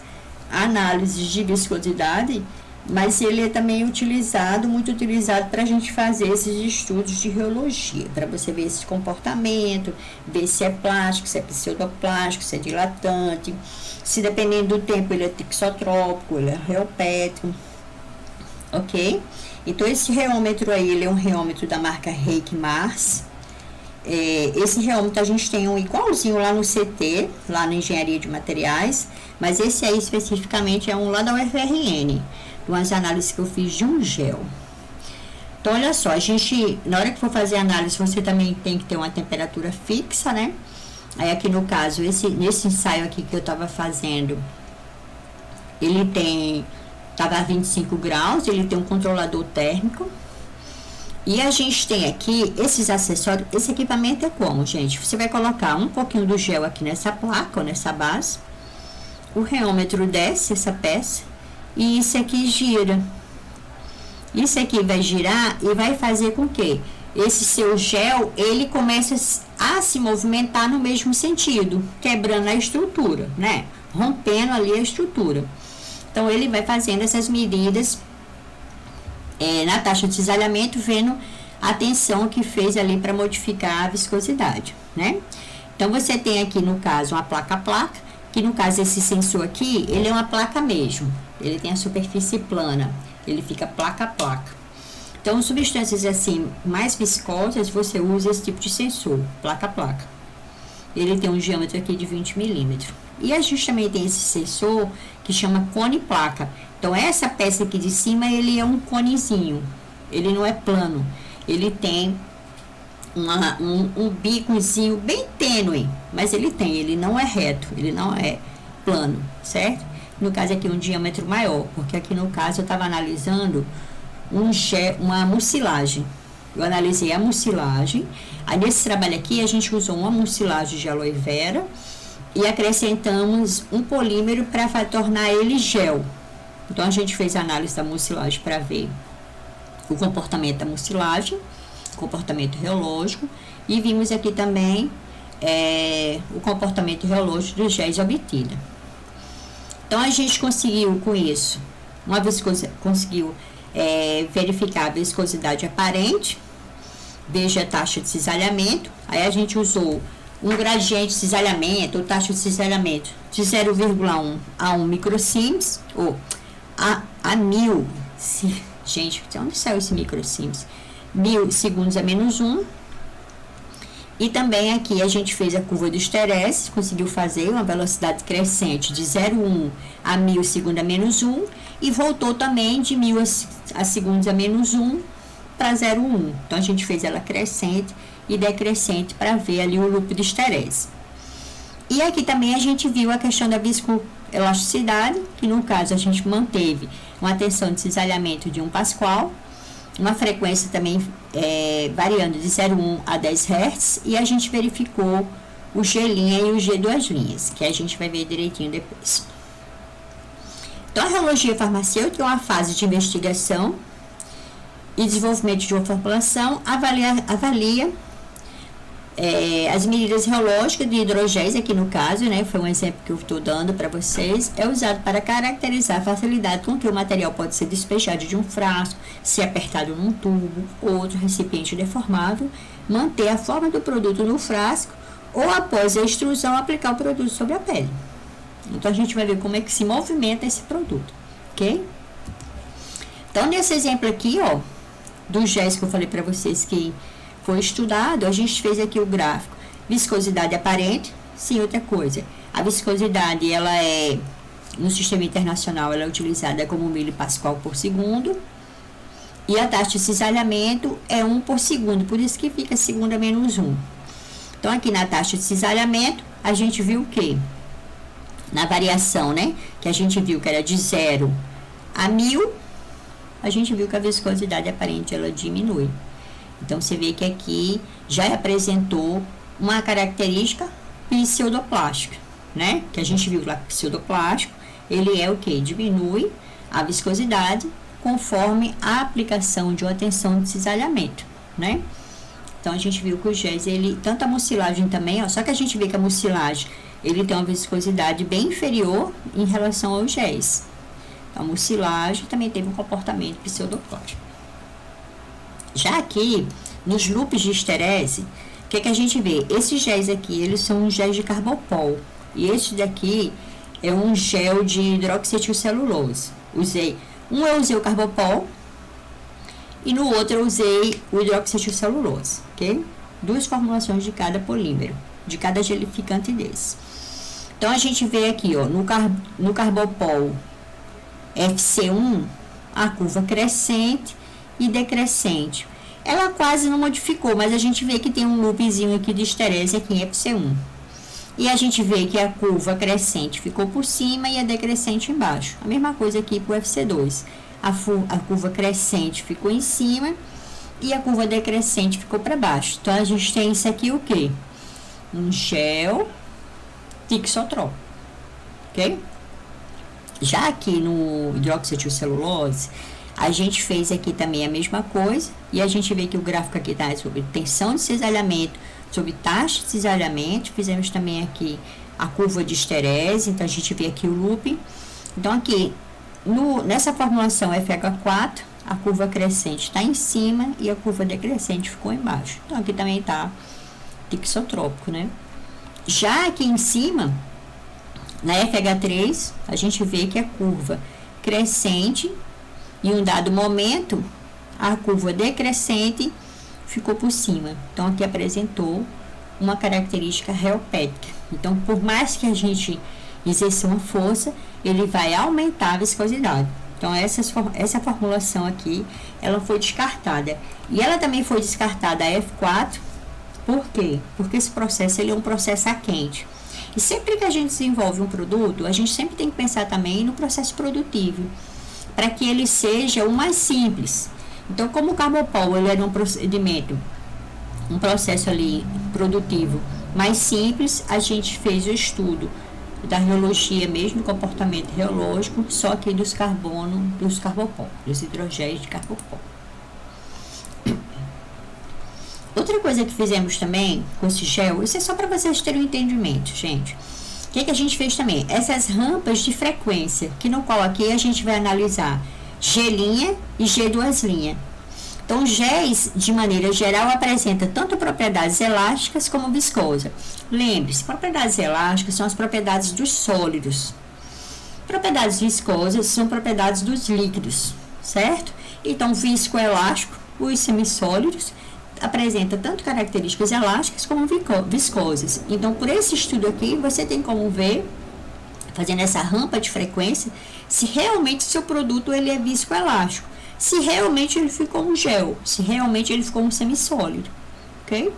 análise de viscosidade, mas ele é também muito utilizado para a gente fazer esses estudos de reologia, para você ver esse comportamento, ver se é plástico, se é pseudoplástico, se é dilatante, se dependendo do tempo ele é tixotrópico, ele é reopétrico, ok? Então, esse reômetro aí, ele é um reômetro da marca Reiki Mars. Esse reômetro a gente tem um igualzinho lá no CT, lá na Engenharia de Materiais, mas esse aí especificamente é um lá da UFRN, umas análises que eu fiz de um gel. Então, olha só, a gente, na hora que for fazer a análise, você também tem que ter uma temperatura fixa, né? Aí, aqui no caso, nesse ensaio aqui que eu tava fazendo, ele tava a 25 graus, ele tem um controlador térmico. E a gente tem aqui esses acessórios, esse equipamento é como, gente? Você vai colocar um pouquinho do gel aqui nessa placa, ou nessa base. O reômetro desce essa peça. E isso aqui gira. Isso aqui vai girar e vai fazer com que esse seu gel, ele comece a se movimentar no mesmo sentido, quebrando a estrutura, né? Rompendo ali a estrutura. Então, ele vai fazendo essas medidas na taxa de cisalhamento, vendo a tensão que fez ali para modificar a viscosidade, né? Então, você tem aqui, no caso, uma placa-placa, que no caso, esse sensor aqui, ele é uma placa mesmo. Ele tem a superfície plana, ele fica placa a placa. Então, substâncias assim, mais viscosas, você usa esse tipo de sensor, placa a placa. Ele tem um diâmetro aqui de 20 milímetros. E a gente também tem esse sensor que chama cone placa. Então, essa peça aqui de cima, ele é um conezinho, ele não é plano. Ele tem um bicozinho bem tênue, mas ele não é reto, ele não é plano, certo? No caso aqui um diâmetro maior, porque aqui no caso eu estava analisando uma mucilagem. Eu analisei a mucilagem, aí nesse trabalho aqui a gente usou uma mucilagem de aloe vera e acrescentamos um polímero para tornar ele gel. Então a gente fez a análise da mucilagem para ver o comportamento da mucilagem, comportamento reológico, e vimos aqui também o comportamento reológico dos géis obtido. Então, a gente conseguiu com isso, conseguiu verificar a viscosidade aparente, veja a taxa de cisalhamento, aí a gente usou um gradiente de cisalhamento, ou taxa de cisalhamento de 0,1 a 1 microsiemens, ou a 1000, gente, onde saiu esse microsiemens? 1000 segundos a menos 1. E também aqui a gente fez a curva do esterese, conseguiu fazer uma velocidade crescente de 0,1 a 1000 segundos a menos 1 e voltou também de 1000 a segundos a menos 1 para 0,1. Então, a gente fez ela crescente e decrescente para ver ali o loop de esterese. E aqui também a gente viu a questão da viscoelasticidade, que no caso a gente manteve uma tensão de cisalhamento de 1 Pascal, uma frequência também variando de 0,1 a 10 Hz, e a gente verificou o G' e o G duas linhas, que a gente vai ver direitinho depois. Então, a reologia farmacêutica é uma fase de investigação e desenvolvimento de uma formulação, avalia as medidas reológicas de hidrogéis, aqui no caso, né, foi um exemplo que eu estou dando para vocês, é usado para caracterizar a facilidade com que o material pode ser despejado de um frasco, ser apertado num tubo ou outro recipiente deformável, manter a forma do produto no frasco ou, após a extrusão, aplicar o produto sobre a pele. Então, a gente vai ver como é que se movimenta esse produto, ok? Então, nesse exemplo aqui, ó, dos géis que eu falei para vocês que foi estudado, a gente fez aqui o gráfico viscosidade aparente. Sim, outra coisa, a viscosidade, ela no sistema internacional, ela é utilizada como milipascal por segundo, e a taxa de cisalhamento é 1 por segundo, por isso que fica segundo a menos 1. Então, aqui na taxa de cisalhamento, a gente viu o quê? Na variação, né? Que a gente viu que era de 0 a 1000, a gente viu que a viscosidade aparente, ela diminui. Então, você vê que aqui já apresentou uma característica pseudoplástica, né? Que a gente viu lá que pseudoplástico, ele é o quê? Diminui a viscosidade conforme a aplicação de uma tensão de cisalhamento, né? Então, a gente viu que o géis, ele, tanto a mucilagem também, ó, só que a gente vê que a mucilagem, ele tem uma viscosidade bem inferior em relação ao géis. Então, a mucilagem também teve um comportamento pseudoplástico. Já aqui, nos loops de esterese, o que a gente vê? Esses géis aqui, eles são um géis de carbopol. E esse daqui é um gel de hidroxietilcelulose. Eu usei o carbopol e no outro eu usei o hidroxietilcelulose, ok? 2 formulações de cada polímero, de cada gelificante desse. Então, a gente vê aqui, ó, no carbopol FC1, a curva crescente e decrescente. Ela quase não modificou, mas a gente vê que tem um loopzinho aqui de esterese aqui em FC1. E a gente vê que a curva crescente ficou por cima e a decrescente embaixo. A mesma coisa aqui para o FC2. A curva crescente ficou em cima e a curva decrescente ficou para baixo. Então, a gente tem isso aqui o quê? Um gel tixotrópico, ok? Já aqui no hidroxietilcelulose, a gente fez aqui também a mesma coisa. E a gente vê que o gráfico aqui está sobre tensão de cisalhamento, sobre taxa de cisalhamento. Fizemos também aqui a curva de esterese, então a gente vê aqui o looping. Então, aqui, nessa formulação FH4, a curva crescente está em cima e a curva decrescente ficou embaixo. Então, aqui também está tixotrópico, né? Já aqui em cima, na FH3, a gente vê que a curva crescente, em um dado momento, a curva decrescente ficou por cima. Então, aqui apresentou uma característica reopética. Então, por mais que a gente exerça uma força, ele vai aumentar a viscosidade. Então, essa formulação aqui, ela foi descartada. E ela também foi descartada a F4, por quê? Porque esse processo, ele é um processo a quente. E sempre que a gente desenvolve um produto, a gente sempre tem que pensar também no processo produtivo, para que ele seja o mais simples. Então, como o carbopol, ele era um procedimento, um processo ali produtivo mais simples, a gente fez o estudo da reologia mesmo, do comportamento reológico, só que dos carbono, dos carbopol, dos hidrogéis de carbopol. Outra coisa que fizemos também com esse gel, isso é só para vocês terem um entendimento, gente. O que a gente fez também? Essas rampas de frequência, que no qual aqui a gente vai analisar G' e G2'. Então, géis, de maneira geral, apresenta tanto propriedades elásticas como viscosa. Lembre-se, propriedades elásticas são as propriedades dos sólidos. Propriedades viscosas são propriedades dos líquidos, certo? Então, viscoelástico, os semissólidos, apresenta tanto características elásticas como viscosas. Então, por esse estudo aqui, você tem como ver, fazendo essa rampa de frequência, se realmente seu produto ele é viscoelástico, se realmente ele ficou um gel, se realmente ele ficou um semissólido, ok?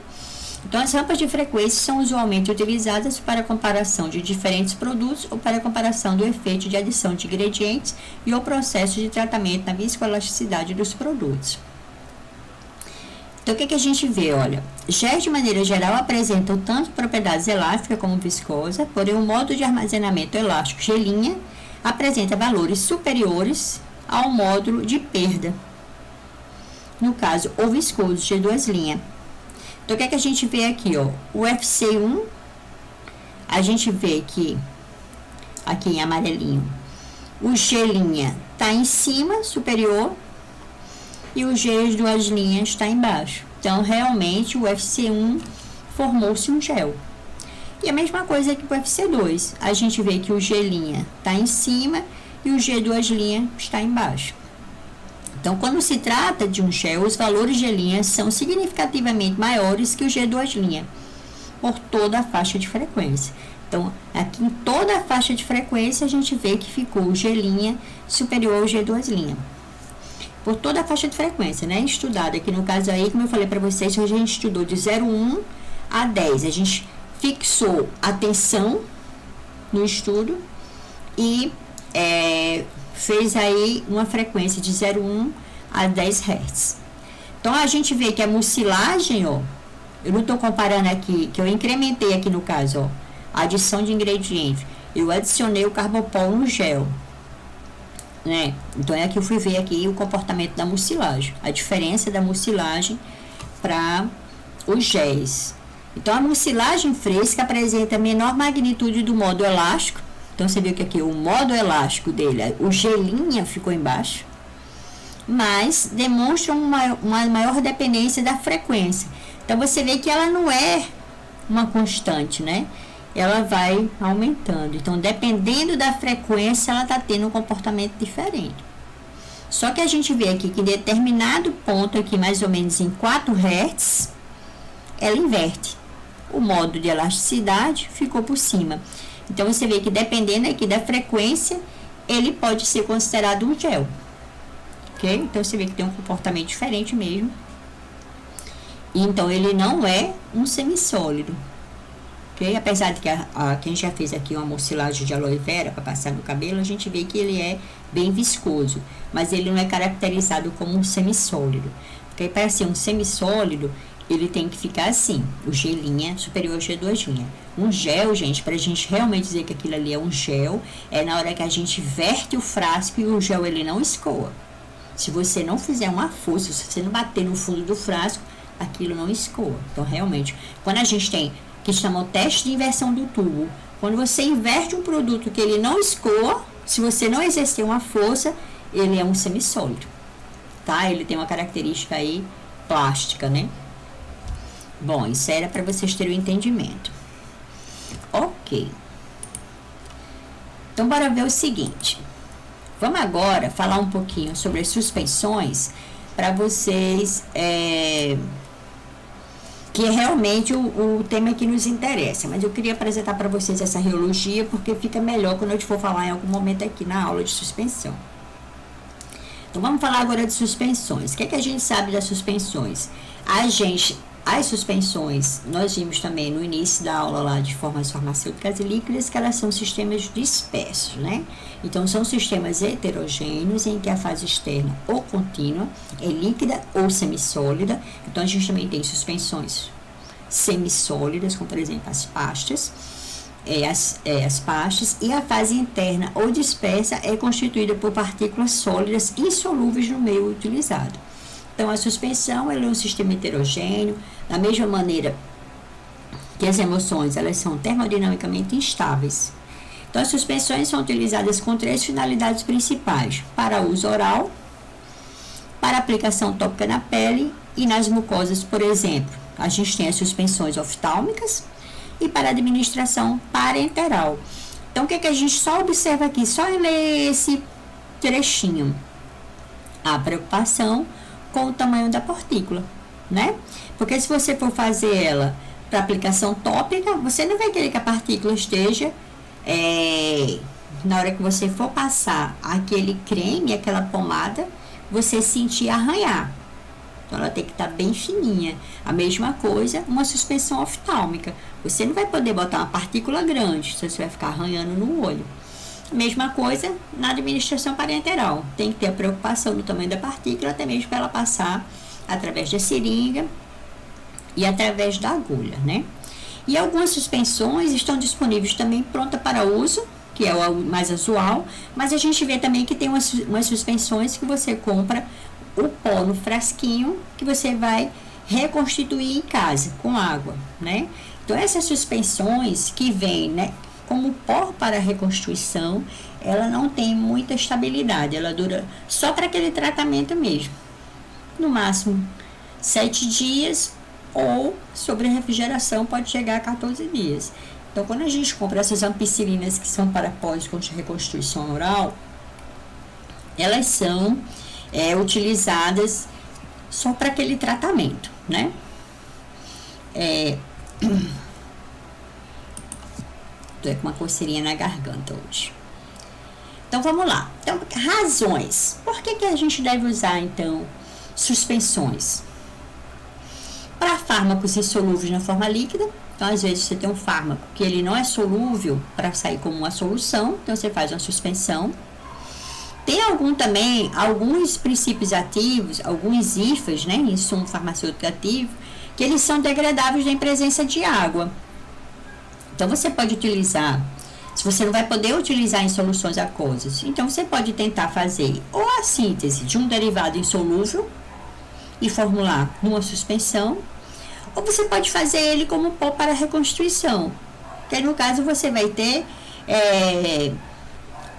Então, as rampas de frequência são usualmente utilizadas para comparação de diferentes produtos ou para comparação do efeito de adição de ingredientes e o processo de tratamento na viscoelasticidade dos produtos. Então, o que a gente vê? Olha, géis de maneira geral apresentam tanto propriedades elásticas como viscosa, porém o modo de armazenamento elástico G' apresenta valores superiores ao módulo de perda, no caso, o viscoso G2'. Então, o que a gente vê aqui? Ó, o FC1, a gente vê que, aqui em amarelinho, o G' está em cima, superior, e o G2' está embaixo. Então, realmente, o FC1 formou-se um gel. E a mesma coisa aqui para o FC2. A gente vê que o G' está em cima e o G2' está embaixo. Então, quando se trata de um gel, os valores G' são significativamente maiores que o G2', por toda a faixa de frequência. Então, aqui em toda a faixa de frequência, a gente vê que ficou o G' superior ao G2'. Por toda a faixa de frequência, né? Estudada aqui no caso aí, como eu falei para vocês, a gente estudou de 0,1 a 10. A gente fixou a tensão no estudo e fez aí uma frequência de 0,1 a 10 Hz. Então, a gente vê que a mucilagem, ó, eu não estou comparando aqui, que eu incrementei aqui no caso, ó, a adição de ingredientes. Eu adicionei o carbopol no gel, né? Então, é que eu fui ver aqui o comportamento da mucilagem, a diferença da mucilagem para os géis. Então, a mucilagem fresca apresenta menor magnitude do modo elástico. Então, você viu que aqui o modo elástico dele, o gelinha ficou embaixo, mas demonstra uma maior dependência da frequência. Então, você vê que ela não é uma constante, né? Ela vai aumentando. Então, dependendo da frequência, ela está tendo um comportamento diferente. Só que a gente vê aqui que em determinado ponto, aqui mais ou menos em 4 Hz, ela inverte. O modo de elasticidade ficou por cima. Então, você vê que dependendo aqui da frequência, ele pode ser considerado um gel. Ok? Então, você vê que tem um comportamento diferente mesmo. Então, ele não é um semissólido. Ok? Apesar de que quem já fez aqui uma mucilagem de aloe vera para passar no cabelo, a gente vê que ele é bem viscoso. Mas ele não é caracterizado como um semissólido. Porque para ser um semissólido, ele tem que ficar assim, o gelinha superior ao G2'. Um gel, gente, para a gente realmente dizer que aquilo ali é um gel, é na hora que a gente verte o frasco e o gel ele não escoa. Se você não fizer uma força, se você não bater no fundo do frasco, aquilo não escoa. Então, realmente, quando a gente tem, que chama o teste de inversão do tubo, quando você inverte um produto que ele não escoa, se você não exercer uma força, ele é um semissólido, tá? Ele tem uma característica aí plástica, né? Bom, isso era para vocês terem o entendimento. Ok. Então, bora ver o seguinte. Vamos agora falar um pouquinho sobre as suspensões para vocês, que é realmente o tema que nos interessa. Mas eu queria apresentar para vocês essa reologia porque fica melhor quando eu te for falar em algum momento aqui na aula de suspensão. Então, vamos falar agora de suspensões. O que é que a gente sabe das suspensões? As suspensões, nós vimos também no início da aula lá de formas farmacêuticas e líquidas que elas são sistemas dispersos, né? Então, são sistemas heterogêneos em que a fase externa ou contínua é líquida ou semissólida. Então, a gente também tem suspensões semissólidas, como por exemplo as pastas, as pastas, e a fase interna ou dispersa é constituída por partículas sólidas insolúveis no meio utilizado. Então, a suspensão ela é um sistema heterogêneo, da mesma maneira que as emoções, elas são termodinamicamente instáveis. Então, as suspensões são utilizadas com 3 finalidades principais: para uso oral, para aplicação tópica na pele e nas mucosas, por exemplo. A gente tem as suspensões oftálmicas e para administração parenteral. Então, o que a gente só observa aqui? Só ler esse trechinho. A preocupação com o tamanho da partícula, né? Porque se você for fazer ela para aplicação tópica, você não vai querer que a partícula esteja, na hora que você for passar aquele creme, aquela pomada, você sentir arranhar. Então, ela tem que estar bem fininha. A mesma coisa, uma suspensão oftálmica. Você não vai poder botar uma partícula grande, se você vai ficar arranhando no olho. Mesma coisa na administração parenteral. Tem que ter a preocupação do tamanho da partícula, até mesmo para ela passar através da seringa e através da agulha, né? E algumas suspensões estão disponíveis também pronta para uso, que é o mais usual, mas a gente vê também que tem umas suspensões que você compra o pó no frasquinho, que você vai reconstituir em casa com água, né? Então, essas suspensões que vêm, né, como pó para reconstrução, ela não tem muita estabilidade, ela dura só para aquele tratamento mesmo, no máximo 7 dias, ou sobre refrigeração pode chegar a 14 dias. Então, quando a gente compra essas ampicilinas que são para pós de reconstrução oral, elas são utilizadas só para aquele tratamento, né? Tô com uma coceirinha na garganta hoje. Então, vamos lá. Então, razões. Por que a gente deve usar, então, suspensões? Para fármacos insolúveis na forma líquida, então às vezes você tem um fármaco que ele não é solúvel para sair como uma solução, então você faz uma suspensão. Tem alguns princípios ativos, alguns IFAs, né, insumo farmacêutico ativo, que eles são degradáveis em presença de água. Então você pode utilizar, se você não vai poder utilizar em soluções aquosas, então você pode tentar fazer ou a síntese de um derivado insolúvel e formular numa suspensão, ou você pode fazer ele como pó para reconstituição, que aí, no caso você vai ter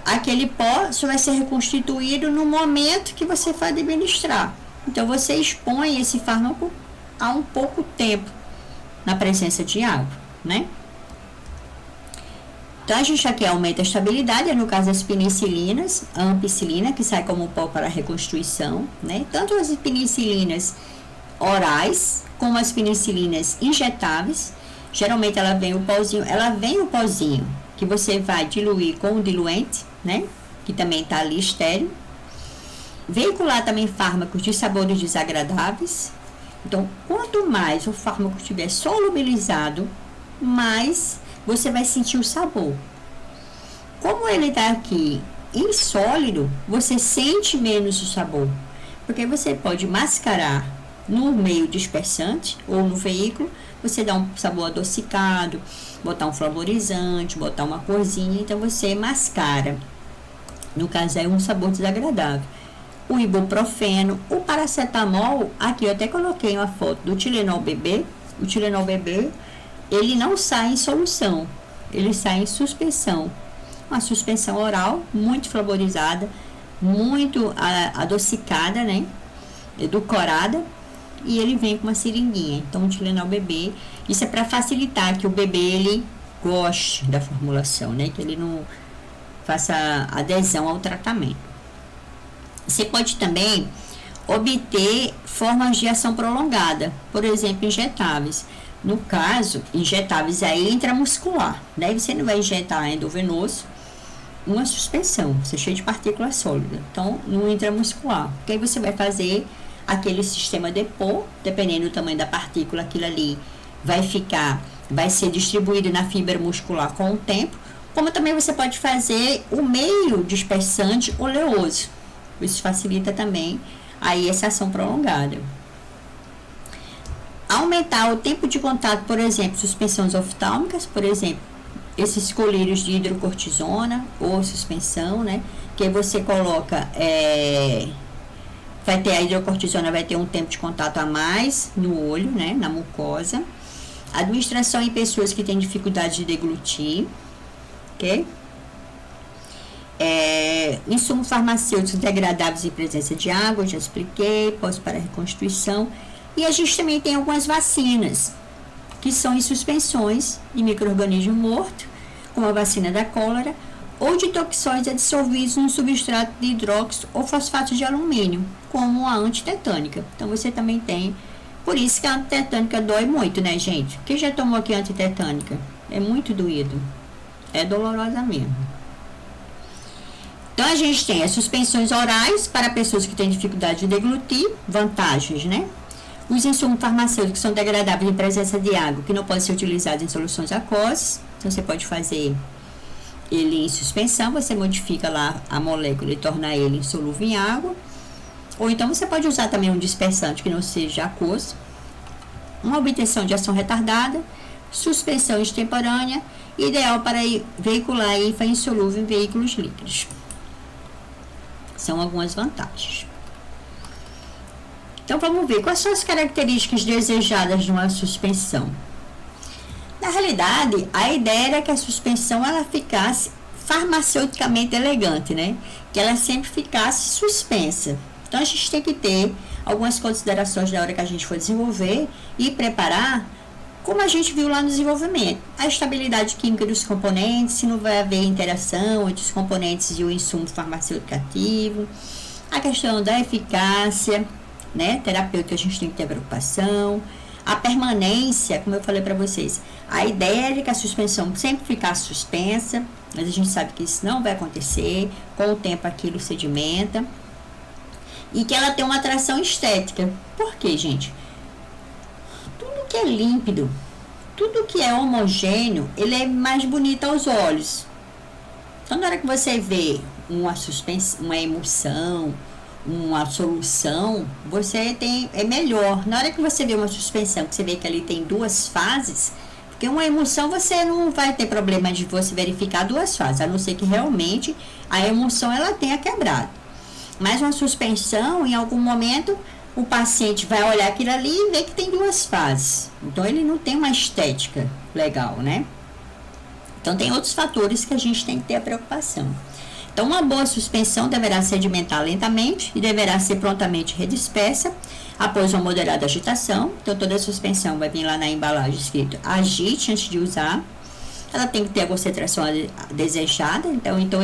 aquele pó só vai ser reconstituído no momento que você for administrar. Então você expõe esse fármaco a um pouco tempo na presença de água, né? Então a gente aqui aumenta a estabilidade, no caso das penicilinas, a ampicilina, que sai como pó para reconstituição, né? Tanto as penicilinas orais como as penicilinas injetáveis, geralmente ela vem o pozinho que você vai diluir com o diluente, né? Que também está ali estéril. Veicular também fármacos de sabores desagradáveis. Então, quanto mais o fármaco estiver solubilizado, mais você vai sentir o sabor. Como ele está aqui em sólido, você sente menos o sabor, porque você pode mascarar no meio dispersante ou no veículo, você dá um sabor adocicado, botar um flavorizante, botar uma corzinha, então você mascara. No caso é um sabor desagradável. O ibuprofeno, o paracetamol, aqui eu até coloquei uma foto do Tilenol bebê. O Tilenol bebê, ele não sai em solução, ele sai em suspensão. Uma suspensão oral muito flavorizada, muito adocicada, né? Edulcorada. E ele vem com uma seringuinha. Então, o Tilenol bebê, isso é para facilitar que o bebê ele goste da formulação, né? Que ele não faça adesão ao tratamento. Você pode também obter formas de ação prolongada, por exemplo, injetáveis. No caso, injetáveis aí intramuscular. Daí você não vai injetar endovenoso, uma suspensão, você é cheio de partículas sólidas. Então, no intramuscular, porque aí você vai fazer aquele sistema depô, dependendo do tamanho da partícula, aquilo ali vai ser distribuído na fibra muscular com o tempo, como também você pode fazer o meio dispersante oleoso. Isso facilita também aí essa ação prolongada. Aumentar o tempo de contato, por exemplo, suspensões oftálmicas, por exemplo, esses colírios de hidrocortisona ou suspensão, né? Que aí você coloca, vai ter a hidrocortisona, vai ter um tempo de contato a mais no olho, né? Na mucosa. Administração em pessoas que têm dificuldade de deglutir, ok? Insumos farmacêuticos degradáveis em presença de água, já expliquei, pós para reconstituição. E a gente também tem algumas vacinas, que são em suspensões de micro-organismo morto, como a vacina da cólera, ou de toxóides dissolvidos no substrato de hidróxido ou fosfato de alumínio, como a antitetânica. Então, você também tem, por isso que a antitetânica dói muito, né, gente? Quem já tomou aqui antitetânica? É muito doído, é dolorosa mesmo. Então, a gente tem as suspensões orais para pessoas que têm dificuldade de deglutir, vantagens, né? Os insumos farmacêuticos são degradáveis em presença de água, que não podem ser utilizados em soluções aquosas. Então, você pode fazer ele em suspensão, você modifica lá a molécula e torna ele insolúvel em água. Ou então, você pode usar também um dispersante que não seja aquoso. Uma obtenção de ação retardada, suspensão extemporânea, ideal para veicular IFA insolúvel em veículos líquidos. São algumas vantagens. Então, vamos ver quais são as características desejadas de uma suspensão. Na realidade, a ideia era que a suspensão ela ficasse farmaceuticamente elegante, né? Que ela sempre ficasse suspensa. Então, a gente tem que ter algumas considerações na hora que a gente for desenvolver e preparar, como a gente viu lá no desenvolvimento. A estabilidade química dos componentes, se não vai haver interação entre os componentes e o insumo farmacêutico ativo. A questão da eficácia, né, terapêutica, a gente tem que ter preocupação. A permanência, como eu falei para vocês, a ideia é que a suspensão sempre ficasse suspensa, mas a gente sabe que isso não vai acontecer, com o tempo aquilo sedimenta. E que ela tem uma atração estética. Por quê, gente? que é límpido, tudo que é homogêneo, ele é mais bonito aos olhos. Então, na hora que você vê uma emulsão, uma solução, é melhor. Na hora que você vê uma suspensão, que você vê que ali tem duas fases, porque uma emulsão você não vai ter problema de você verificar duas fases, a não ser que realmente a emulsão ela tenha quebrado. Mas uma suspensão, em algum momento, o paciente vai olhar aquilo ali e ver que tem duas fases. Então, ele não tem uma estética legal, né? Então, tem outros fatores que a gente tem que ter a preocupação. Então, uma boa suspensão deverá sedimentar lentamente e deverá ser prontamente redispersa após uma moderada agitação. Então, toda a suspensão vai vir lá na embalagem escrito agite antes de usar. Ela tem que ter a concentração desejada. Então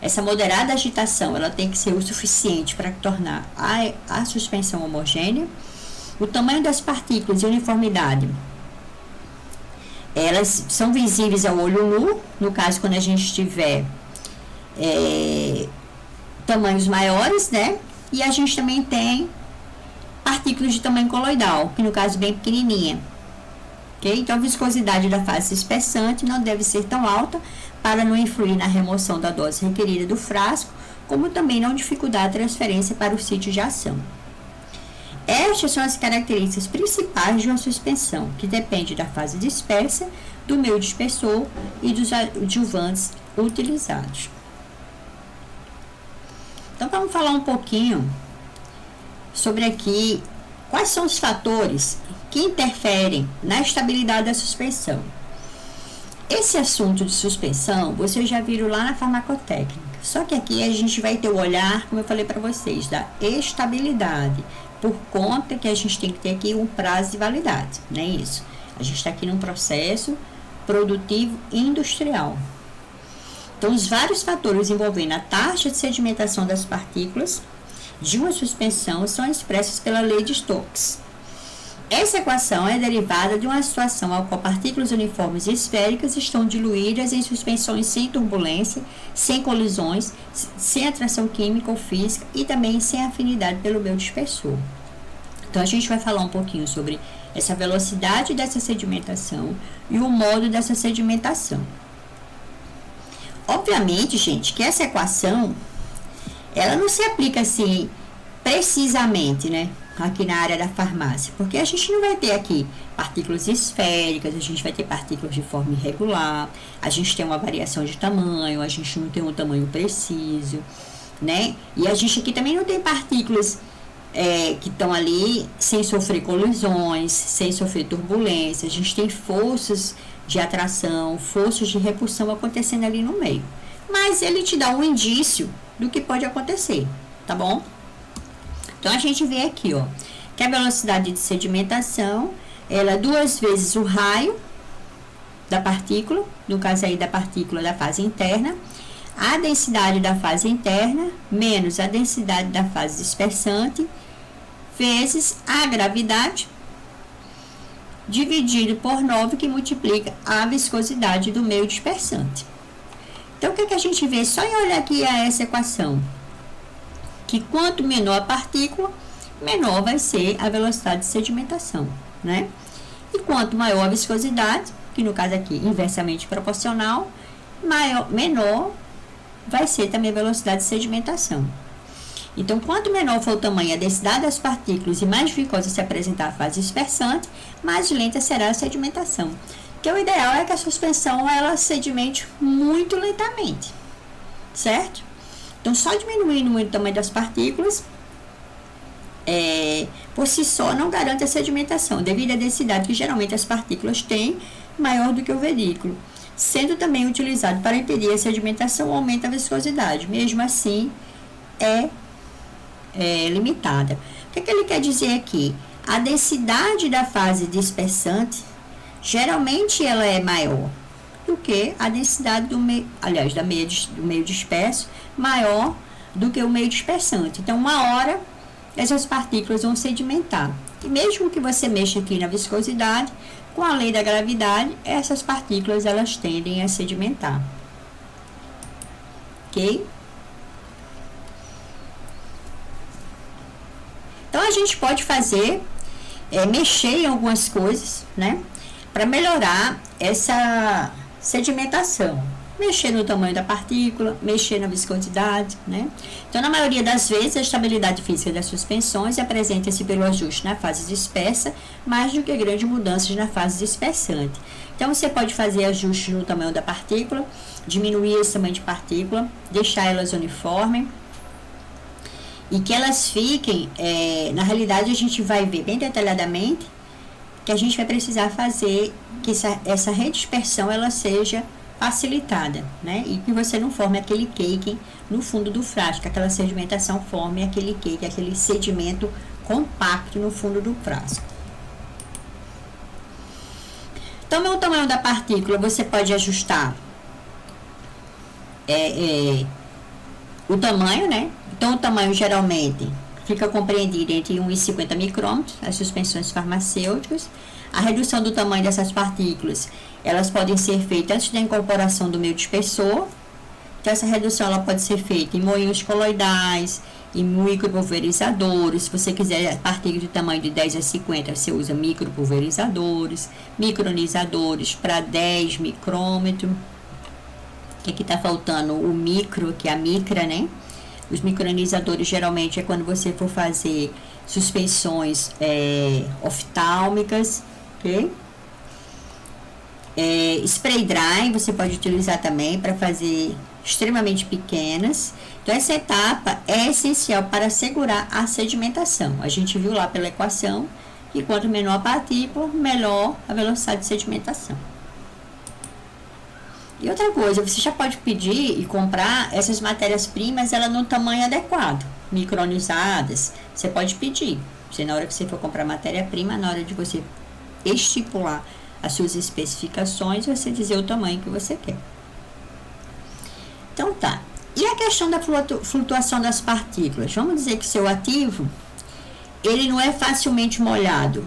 essa moderada agitação, ela tem que ser o suficiente para tornar a suspensão homogênea. O tamanho das partículas e uniformidade, elas são visíveis ao olho nu, no caso quando a gente tiver tamanhos maiores, né? E a gente também tem partículas de tamanho coloidal, que no caso bem pequenininha. Okay? Então a viscosidade da fase espessante não deve ser tão alta para não influir na remoção da dose requerida do frasco, como também não dificultar a transferência para o sítio de ação. Estas são as características principais de uma suspensão, que depende da fase dispersa, do meio dispersor e dos adjuvantes utilizados. Então, vamos falar um pouquinho sobre aqui quais são os fatores que interferem na estabilidade da suspensão. Esse assunto de suspensão, vocês já viram lá na farmacotécnica. Só que aqui a gente vai ter o olhar, como eu falei para vocês, da estabilidade, por conta que a gente tem que ter aqui um prazo de validade, não é isso? A gente está aqui num processo produtivo industrial. Então, os vários fatores envolvendo a taxa de sedimentação das partículas de uma suspensão são expressos pela lei de Stokes. Essa equação é derivada de uma situação ao qual partículas uniformes e esféricas estão diluídas em suspensões sem turbulência, sem colisões, sem atração química ou física e também sem afinidade pelo meio dispersor. Então, a gente vai falar um pouquinho sobre essa velocidade dessa sedimentação e o modo dessa sedimentação. Obviamente, gente, que essa equação, ela não se aplica assim precisamente, né? Aqui na área da farmácia, porque a gente não vai ter aqui partículas esféricas, a gente vai ter partículas de forma irregular, a gente tem uma variação de tamanho, a gente não tem um tamanho preciso, né? E a gente aqui também não tem partículas que estão ali sem sofrer colisões, sem sofrer turbulência, a gente tem forças de atração, forças de repulsão acontecendo ali no meio. Mas ele te dá um indício do que pode acontecer, tá bom? Então, a gente vê aqui, ó, que a velocidade de sedimentação, ela é 2 vezes o raio da partícula, no caso aí da partícula da fase interna, a densidade da fase interna, menos a densidade da fase dispersante, vezes a gravidade, dividido por 9, que multiplica a viscosidade do meio dispersante. Então, o que a gente vê só em olhar aqui a essa equação? Que quanto menor a partícula, menor vai ser a velocidade de sedimentação, né? E quanto maior a viscosidade, que no caso aqui inversamente proporcional, menor vai ser também a velocidade de sedimentação. Então, quanto menor for o tamanho e a densidade das partículas e mais viscosa se apresentar a fase dispersante, mais lenta será a sedimentação. Porque o ideal é que a suspensão ela sedimente muito lentamente, certo? Então, só diminuindo muito o tamanho das partículas, por si só, não garante a sedimentação, devido à densidade que geralmente as partículas têm, maior do que o veículo, sendo também utilizado para impedir a sedimentação, aumenta a viscosidade. Mesmo assim, é limitada. O que ele quer dizer aqui? A densidade da fase dispersante, geralmente ela é maior do que a densidade do meio, aliás, do meio disperso, maior do que o meio dispersante. Então, uma hora, essas partículas vão sedimentar. E mesmo que você mexa aqui na viscosidade, com a lei da gravidade, essas partículas, elas tendem a sedimentar. Ok? Então, a gente pode fazer mexer em algumas coisas, né? Para melhorar essa sedimentação. Mexer no tamanho da partícula, mexer na viscosidade, né? Então, na maioria das vezes, a estabilidade física das suspensões apresenta-se pelo ajuste na fase dispersa, mais do que grandes mudanças na fase dispersante. Então, você pode fazer ajustes no tamanho da partícula, diminuir esse tamanho de partícula, deixar elas uniformes, e que elas fiquem, na realidade, a gente vai ver bem detalhadamente que a gente vai precisar fazer que essa redispersão ela seja facilitada, né? E que você não forme aquele cake no fundo do frasco, aquela sedimentação forme aquele cake, aquele sedimento compacto no fundo do frasco. Então, o tamanho da partícula você pode ajustar o tamanho, né? Então, o tamanho geralmente fica compreendido entre 1 e 50 micrômetros, as suspensões farmacêuticas. A redução do tamanho dessas partículas, elas podem ser feitas antes da incorporação do meio dispersor. Então, essa redução ela pode ser feita em moinhos coloidais, em micropulverizadores. Se você quiser partículas de tamanho de 10 a 50, você usa micropulverizadores, micronizadores para 10 micrômetros. Que aqui está faltando o micro, que é a micra, né? Os micronizadores geralmente é quando você for fazer suspensões oftálmicas, ok? Spray dry você pode utilizar também para fazer extremamente pequenas. Então, essa etapa é essencial para assegurar a sedimentação. A gente viu lá pela equação que quanto menor a partícula, melhor a velocidade de sedimentação. E outra coisa, você já pode pedir e comprar essas matérias-primas ela no tamanho adequado, micronizadas. Você pode pedir. Você, na hora que você for comprar matéria-prima, na hora de você estipular as suas especificações, você dizer o tamanho que você quer. Então tá. E a questão da flutuação das partículas? Vamos dizer que seu ativo, ele não é facilmente molhado.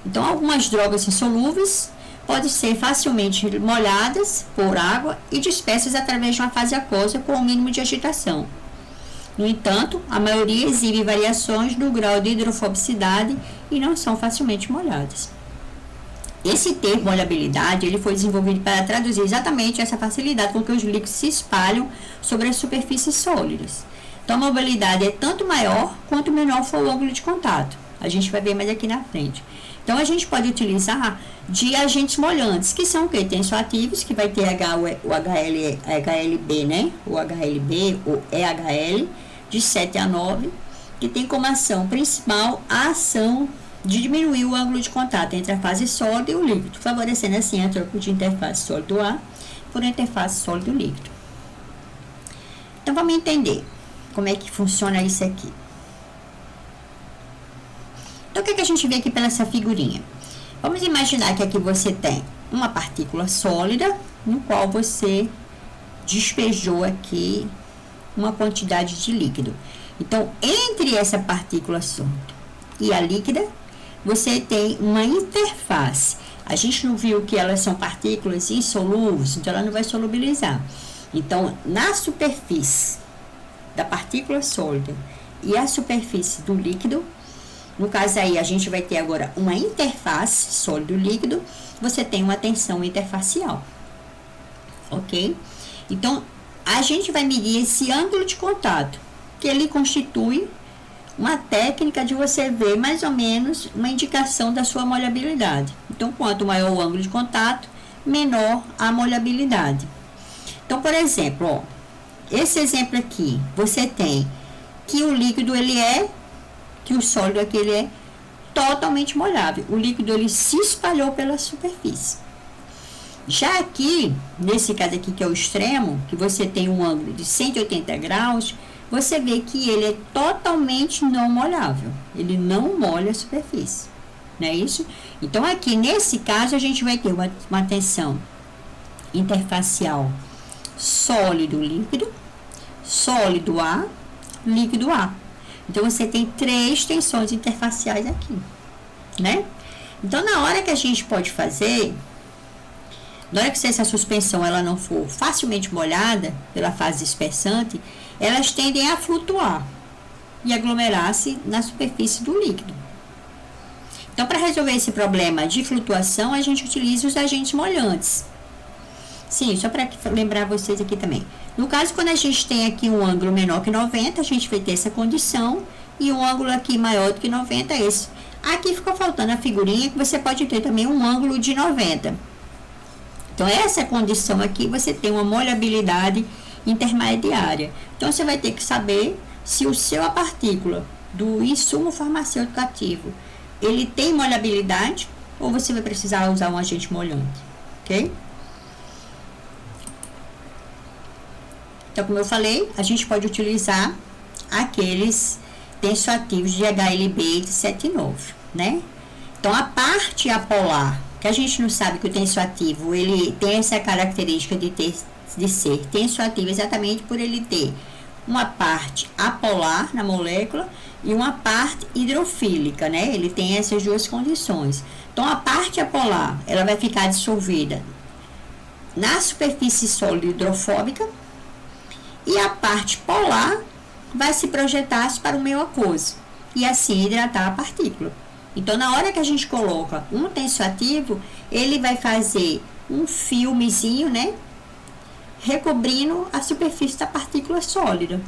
Então, algumas drogas insolúveis podem ser facilmente molhadas por água e dispersas através de uma fase aquosa com o mínimo de agitação. No entanto, a maioria exibe variações no grau de hidrofobicidade e não são facilmente molhadas. Esse termo molhabilidade ele foi desenvolvido para traduzir exatamente essa facilidade com que os líquidos se espalham sobre as superfícies sólidas. Então, a mobilidade é tanto maior quanto menor for o ângulo de contato. A gente vai ver mais aqui na frente. Então, a gente pode utilizar de agentes molhantes, que são o quê? Tensoativos, que vai ter o HLB, né? O HLB, o EHL, de 7 a 9, que tem como ação principal a ação de diminuir o ângulo de contato entre a fase sólida e o líquido, favorecendo assim a troca de interface sólido-ar por interface sólido-líquido. Então, vamos entender como é que funciona isso aqui. Então, o que a gente vê aqui pela essa figurinha? Vamos imaginar que aqui você tem uma partícula sólida, no qual você despejou aqui uma quantidade de líquido. Então, entre essa partícula sólida e a líquida, você tem uma interface. A gente não viu que elas são partículas insolúveis, então ela não vai solubilizar. Então, na superfície da partícula sólida e a superfície do líquido, no caso aí, a gente vai ter agora uma interface sólido-líquido, você tem uma tensão interfacial, ok? Então, a gente vai medir esse ângulo de contato, que ele constitui uma técnica de você ver mais ou menos uma indicação da sua molhabilidade. Então, quanto maior o ângulo de contato, menor a molhabilidade. Então, por exemplo, ó, esse exemplo aqui, você tem que o líquido que o sólido aqui ele é totalmente molhável. O líquido ele se espalhou pela superfície. Já aqui, nesse caso aqui que é o extremo, que você tem um ângulo de 180 graus, você vê que ele é totalmente não molhável. Ele não molha a superfície. Não é isso? Então, aqui, nesse caso, a gente vai ter uma tensão interfacial sólido-líquido, sólido-ar, líquido-ar. Então, você tem 3 tensões interfaciais aqui, né? Então, na hora que a gente pode fazer, na hora que essa suspensão ela não for facilmente molhada pela fase dispersante, elas tendem a flutuar e aglomerar-se na superfície do líquido, Então, para resolver esse problema de flutuação, a gente utiliza os agentes molhantes. Sim, só para lembrar vocês aqui também. No caso, quando a gente tem aqui um ângulo menor que 90, a gente vai ter essa condição, e um ângulo aqui maior do que 90 é esse. Aqui ficou faltando a figurinha que você pode ter também um ângulo de 90. Então, essa condição aqui, você tem uma molhabilidade intermediária. Então, você vai ter que saber se a partícula do insumo farmacêutico ativo, ele tem molhabilidade, ou você vai precisar usar um agente molhante, ok? Então, como eu falei, a gente pode utilizar aqueles tensoativos de HLB de 79, né? Então, a parte apolar, que a gente não sabe que o tensoativo, ele tem essa característica de ser tensoativo exatamente por ele ter uma parte apolar na molécula e uma parte hidrofílica, né? Ele tem essas duas condições. Então, a parte apolar, ela vai ficar dissolvida na superfície sólida hidrofóbica, e a parte polar vai se projetar para o meio aquoso e assim hidratar a partícula. Então, na hora que a gente coloca um tensoativo, ele vai fazer um filmezinho, né, recobrindo a superfície da partícula sólida,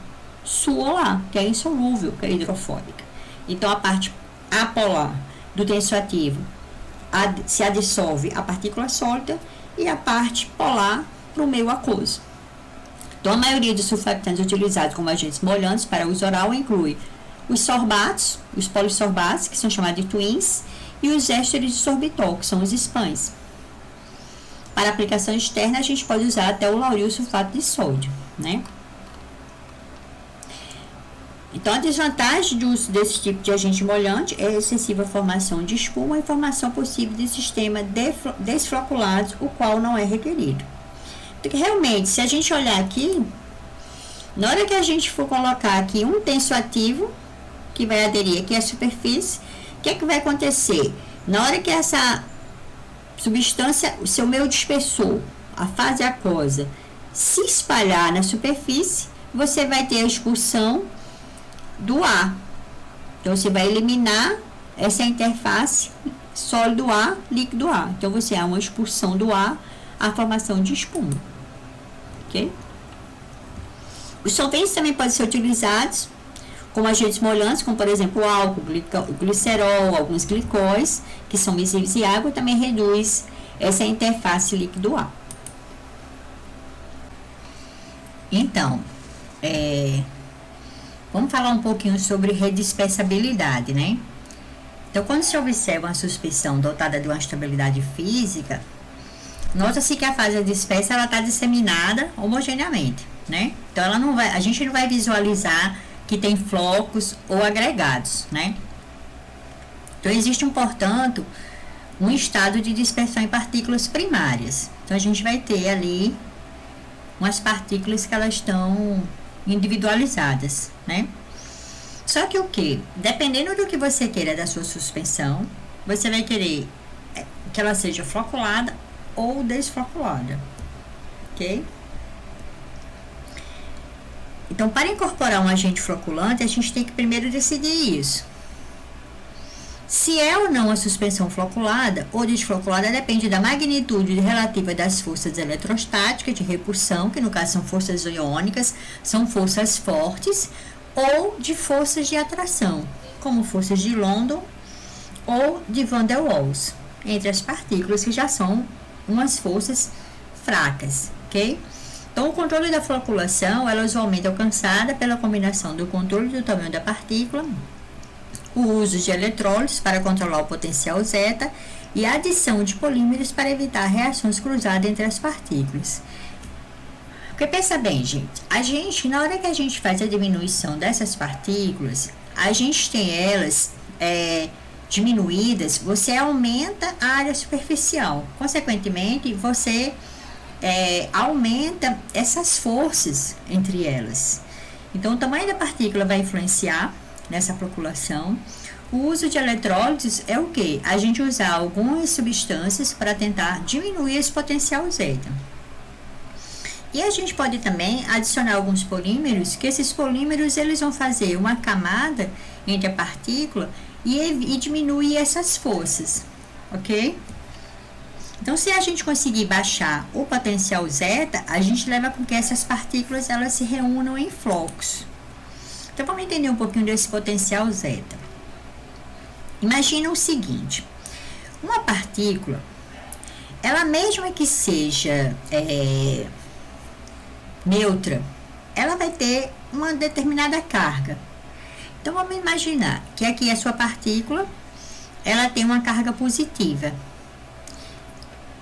sua lá, que é insolúvel, que é hidrofóbica. Então, a parte apolar do tensoativo se adsorve a partícula sólida e a parte polar para o meio aquoso. Então, a maioria dos surfactantes utilizados como agentes molhantes para uso oral inclui os sorbatos, os polissorbatos, que são chamados de twins, e os ésteres de sorbitol, que são os SPANs. Para aplicação externa, a gente pode usar até o lauril sulfato de sódio, né? Então, a desvantagem do uso desse tipo de agente molhante é a excessiva formação de espuma e formação possível de sistemas desfloculados, o qual não é requerido. Porque, realmente, se a gente olhar aqui, na hora que a gente for colocar aqui um tensoativo, que vai aderir aqui à superfície, o que é que vai acontecer? Na hora que essa substância, o seu meio dispersor, a fase aquosa, se espalhar na superfície, você vai ter a expulsão do ar. Então, você vai eliminar essa interface sólido ar, líquido ar. Então, você há uma expulsão do ar, a formação de espuma. Ok? Os solventes também podem ser utilizados como agentes molhantes, como por exemplo o álcool, glicerol, alguns glicóis, que são miscíveis em água, também reduz essa interface líquido-ar. Então, vamos falar um pouquinho sobre redispersabilidade, né? Então, quando se observa uma suspensão dotada de uma estabilidade física, nota-se que a fase dispersa ela está disseminada homogeneamente, né? Então, a gente não vai visualizar que tem flocos ou agregados, né? Então, existe, portanto, um estado de dispersão em partículas primárias. Então, a gente vai ter ali umas partículas que elas estão individualizadas, né? Só que o que? Dependendo do que você queira da sua suspensão, você vai querer que ela seja floculada ou desfloculada, ok? Então, para incorporar um agente floculante, a gente tem que primeiro decidir isso. Se é ou não a suspensão floculada ou desfloculada depende da magnitude relativa das forças eletrostáticas de repulsão, que no caso são forças iônicas, são forças fortes, ou de forças de atração, como forças de London ou de Van der Waals, entre as partículas que já são umas forças fracas, ok? Então, o controle da floculação, ela é usualmente alcançada pela combinação do controle do tamanho da partícula, o uso de eletrólitos para controlar o potencial zeta e a adição de polímeros para evitar reações cruzadas entre as partículas. Porque pensa bem, gente, na hora que a gente faz a diminuição dessas partículas, a gente tem elas diminuídas, você aumenta a área superficial, consequentemente, você aumenta essas forças entre elas. Então, o tamanho da partícula vai influenciar nessa floculação. O uso de eletrólitos é o que? A gente usar algumas substâncias para tentar diminuir esse potencial zeta. E a gente pode também adicionar alguns polímeros, que esses polímeros eles vão fazer uma camada entre a partícula e diminuir essas forças, ok? Então, se a gente conseguir baixar o potencial zeta, a gente leva com que essas partículas elas se reúnam em flocos. Então, vamos entender um pouquinho desse potencial zeta. Imagina o seguinte, uma partícula, ela mesma que seja neutra, ela vai ter uma determinada carga. Então, vamos imaginar que aqui a sua partícula, ela tem uma carga positiva.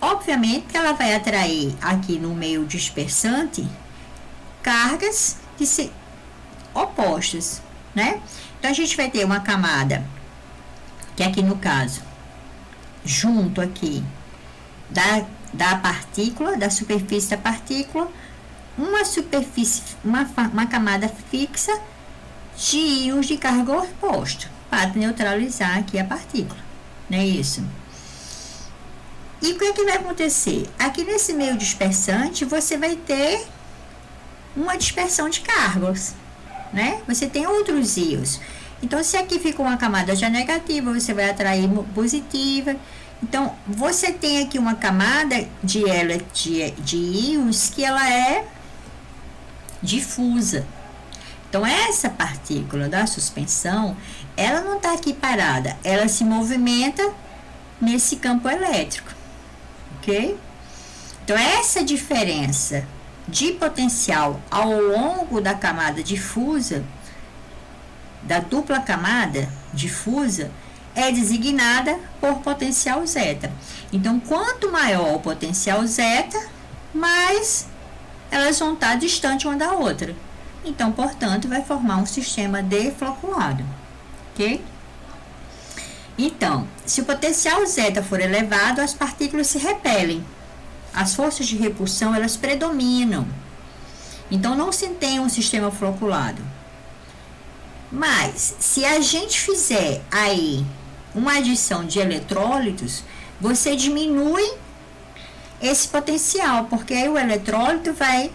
Obviamente que ela vai atrair aqui no meio dispersante cargas opostas, né? Então, a gente vai ter uma camada, que aqui no caso, junto aqui da partícula, da superfície da partícula, uma camada fixa de íons de carga oposta, para neutralizar aqui a partícula, não é isso? E o que é que vai acontecer? Aqui nesse meio dispersante, você vai ter uma dispersão de cargas, né? Você tem outros íons. Então, se aqui fica uma camada já negativa, você vai atrair positiva. Então, você tem aqui uma camada de íons que ela é difusa. Então, essa partícula da suspensão, ela não está aqui parada, ela se movimenta nesse campo elétrico, ok? Então, essa diferença de potencial ao longo da camada difusa, da dupla camada difusa, é designada por potencial zeta. Então, quanto maior o potencial zeta, mais elas vão estar distantes uma da outra. Então, portanto, vai formar um sistema defloculado, ok? Então, se o potencial zeta for elevado, as partículas se repelem. As forças de repulsão, elas predominam. Então, não se tem um sistema floculado. Mas, se a gente fizer aí uma adição de eletrólitos, você diminui esse potencial, porque aí o eletrólito vai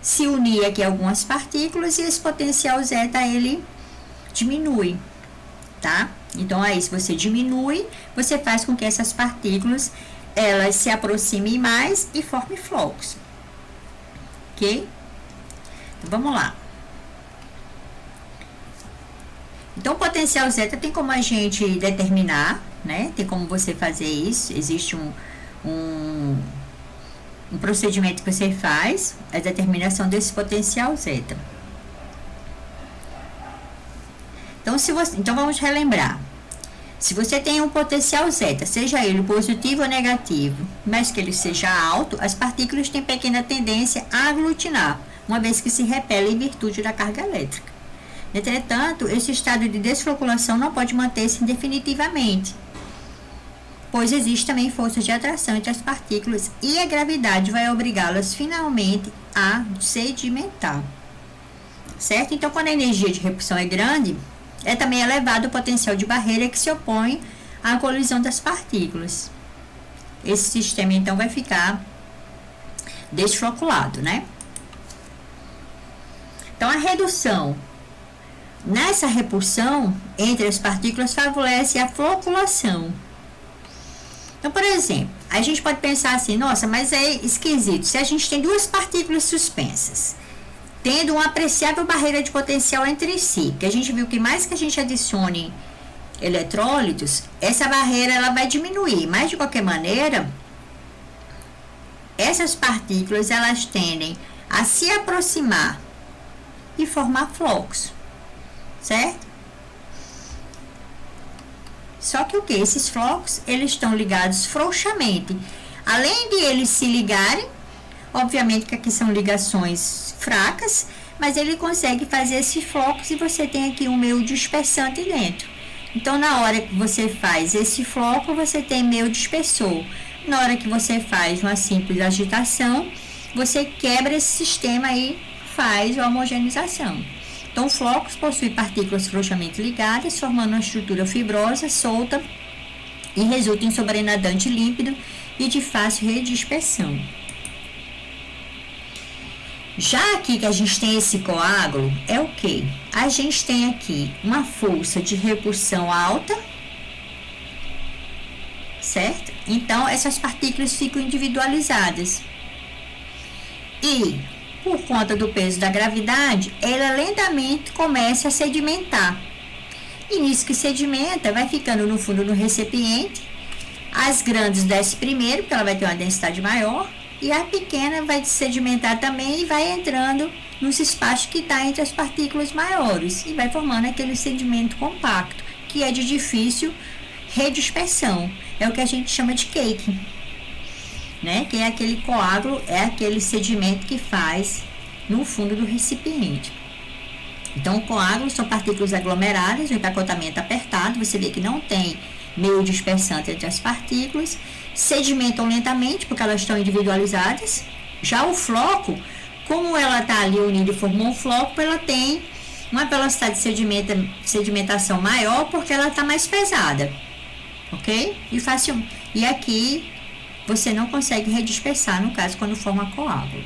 se unir aqui a algumas partículas e esse potencial zeta ele diminui, tá? Então, aí, se você diminui, você faz com que essas partículas elas se aproximem mais e formem flocos, ok? Então, vamos lá. Então, o potencial zeta tem como a gente determinar, né? Tem como você fazer isso. Existe um procedimento que você faz, a determinação desse potencial zeta. Então, vamos relembrar. Se você tem um potencial zeta, seja ele positivo ou negativo, mas que ele seja alto, as partículas têm pequena tendência a aglutinar, uma vez que se repelem em virtude da carga elétrica. Entretanto, esse estado de desfloculação não pode manter-se indefinitivamente, pois existe também força de atração entre as partículas e a gravidade vai obrigá-las finalmente a sedimentar. Certo? Então, quando a energia de repulsão é grande, é também elevado o potencial de barreira que se opõe à colisão das partículas. Esse sistema, então, vai ficar desfloculado, né? Então, a redução nessa repulsão entre as partículas favorece a floculação. Então, por exemplo, a gente pode pensar assim, nossa, mas é esquisito. Se a gente tem duas partículas suspensas, tendo uma apreciável barreira de potencial entre si, que a gente viu que mais que a gente adicione eletrólitos, essa barreira ela vai diminuir, mas de qualquer maneira, essas partículas elas tendem a se aproximar e formar flocos, certo? Só que o que? Esses flocos, eles estão ligados frouxamente. Além de eles se ligarem, obviamente que aqui são ligações fracas, mas ele consegue fazer esses flocos e você tem aqui um meio dispersante dentro. Então, na hora que você faz esse floco, você tem meio dispersor. Na hora que você faz uma simples agitação, você quebra esse sistema e faz a homogeneização. Então, flocos possuem partículas frouxamente ligadas, formando uma estrutura fibrosa, solta e resulta em sobrenadante límpido e de fácil redispersão. Já aqui que a gente tem esse coágulo, é o que? A gente tem aqui uma força de repulsão alta, certo? Então, essas partículas ficam individualizadas. E, por conta do peso da gravidade, ela lentamente começa a sedimentar. E nisso que sedimenta, vai ficando no fundo do recipiente. As grandes descem primeiro, porque ela vai ter uma densidade maior. E a pequena vai sedimentar também e vai entrando nos espaços que está entre as partículas maiores. E vai formando aquele sedimento compacto, que é de difícil redispersão. É o que a gente chama de cake, né? Que é aquele coágulo, é aquele sedimento que faz no fundo do recipiente. Então, o coágulo são partículas aglomeradas, o empacotamento apertado, você vê que não tem meio dispersante entre as partículas, sedimentam lentamente, porque elas estão individualizadas. Já o floco, como ela está ali unida e formou um floco, ela tem uma velocidade de sedimentação maior, porque ela está mais pesada, ok? E aqui você não consegue redispersar, no caso, quando forma coágulo.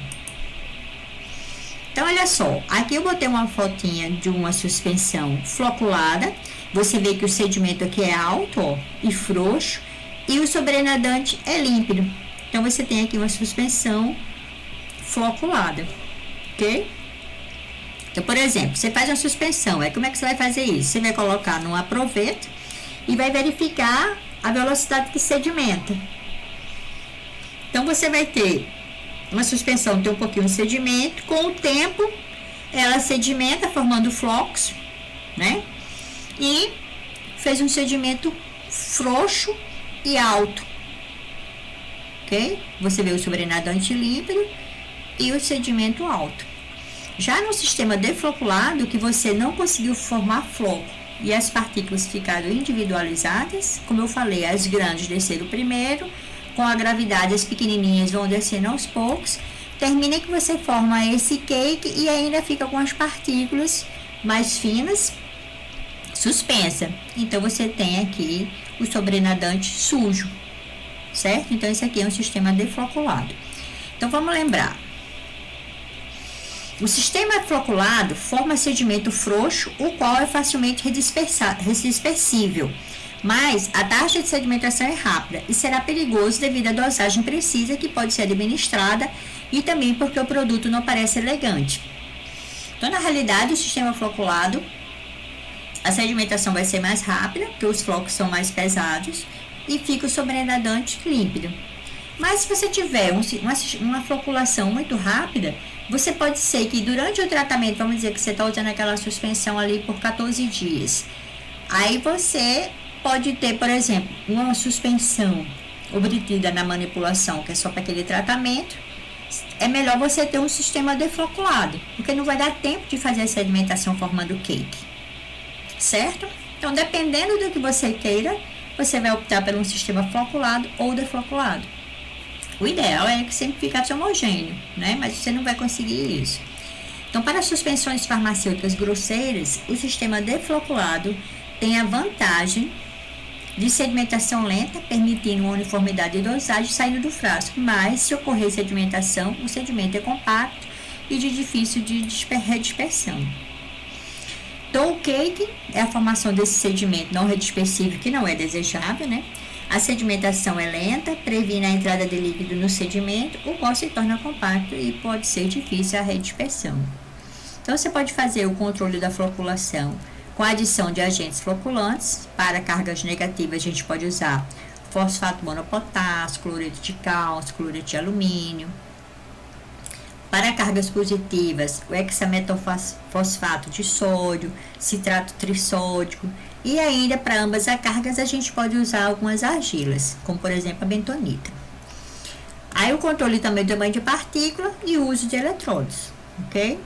Então, olha só, aqui eu botei uma fotinha de uma suspensão floculada. Você vê que o sedimento aqui é alto, ó, e frouxo, e o sobrenadante é límpido. Então, você tem aqui uma suspensão floculada, ok? Então, por exemplo, você faz uma suspensão, como é que você vai fazer isso? Você vai colocar numa proveta e vai verificar a velocidade que sedimenta. Então, você vai ter uma suspensão, tem um pouquinho de sedimento, com o tempo ela sedimenta formando flocos, né? E fez um sedimento frouxo e alto, ok? Você vê o sobrenadante límpido e o sedimento alto. Já no sistema defloculado, que você não conseguiu formar floco e as partículas ficaram individualizadas, como eu falei, as grandes desceram primeiro, com a gravidade as pequenininhas vão descendo aos poucos, termina que você forma esse cake e ainda fica com as partículas mais finas suspensa. Então, você tem aqui o sobrenadante sujo, certo? Então, esse aqui é um sistema defloculado. Então, vamos lembrar. O sistema floculado forma sedimento frouxo, o qual é facilmente redispersível, mas a taxa de sedimentação é rápida e será perigoso devido à dosagem precisa que pode ser administrada e também porque o produto não parece elegante. Então, na realidade, o sistema floculado, a sedimentação vai ser mais rápida, porque os flocos são mais pesados e fica o sobrenadante límpido. Mas se você tiver uma floculação muito rápida, você pode ser que durante o tratamento, vamos dizer que você está usando aquela suspensão ali por 14 dias, aí você pode ter, por exemplo, uma suspensão obtida na manipulação, que é só para aquele tratamento. É melhor você ter um sistema defloculado, porque não vai dar tempo de fazer a sedimentação formando cake, certo? Então, dependendo do que você queira, você vai optar por um sistema floculado ou defloculado. O ideal é que sempre ficasse homogêneo, né? Mas você não vai conseguir isso. Então, para suspensões farmacêuticas grosseiras, o sistema defloculado tem a vantagem de sedimentação lenta, permitindo uma uniformidade de dosagem saindo do frasco, mas se ocorrer sedimentação, o sedimento é compacto e de difícil de redispersão. Então, o cake é a formação desse sedimento não redispersível, que não é desejável, né? A sedimentação é lenta, previne a entrada de líquido no sedimento, o qual se torna compacto e pode ser difícil a redispersão. Então, você pode fazer o controle da floculação com a adição de agentes floculantes. Para cargas negativas, a gente pode usar fosfato monopotássio, cloreto de cálcio, cloreto de alumínio. Para cargas positivas, o hexametofosfato de sódio, citrato trissódico. E ainda, para ambas as cargas, a gente pode usar algumas argilas, como por exemplo a bentonita. Aí o controle também do tamanho de partícula e o uso de eletrodos, ok?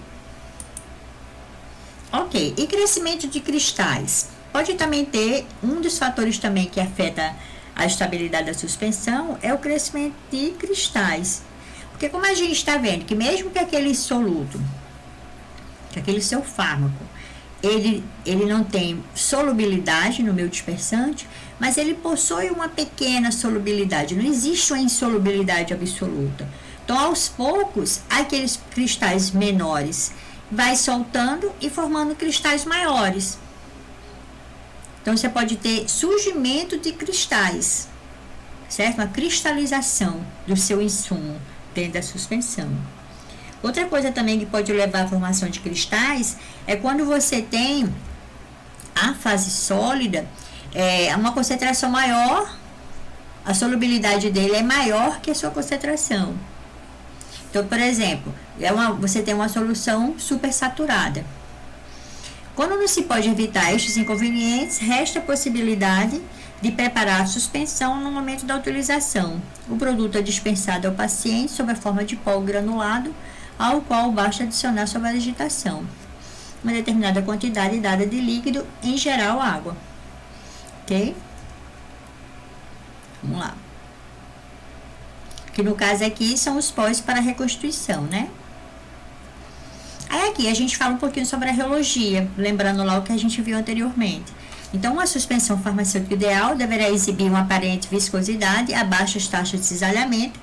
Ok, e crescimento de cristais. Pode também ter, um dos fatores também que afeta a estabilidade da suspensão é o crescimento de cristais. Porque como a gente está vendo que mesmo que aquele soluto, que aquele seu fármaco, ele não tem solubilidade no meio dispersante, mas ele possui uma pequena solubilidade, não existe uma insolubilidade absoluta. Então, aos poucos, aqueles cristais menores vai soltando e formando cristais maiores. Então, você pode ter surgimento de cristais, certo? Uma cristalização do seu insumo dentro da suspensão. Outra coisa também que pode levar à formação de cristais é quando você tem a fase sólida, uma concentração maior, a solubilidade dele é maior que a sua concentração. Então, por exemplo, você tem uma solução supersaturada. Quando não se pode evitar estes inconvenientes, resta a possibilidade de preparar a suspensão no momento da utilização. O produto é dispensado ao paciente sob a forma de pó granulado, ao qual basta adicionar sua agitação uma determinada quantidade dada de líquido, em geral água. Ok? Vamos lá. Que no caso aqui são os pós para reconstituição, né? Aí aqui a gente fala um pouquinho sobre a reologia, lembrando lá o que a gente viu anteriormente. Então, uma suspensão farmacêutica ideal deverá exibir uma aparente viscosidade a baixas taxas de cisalhamento,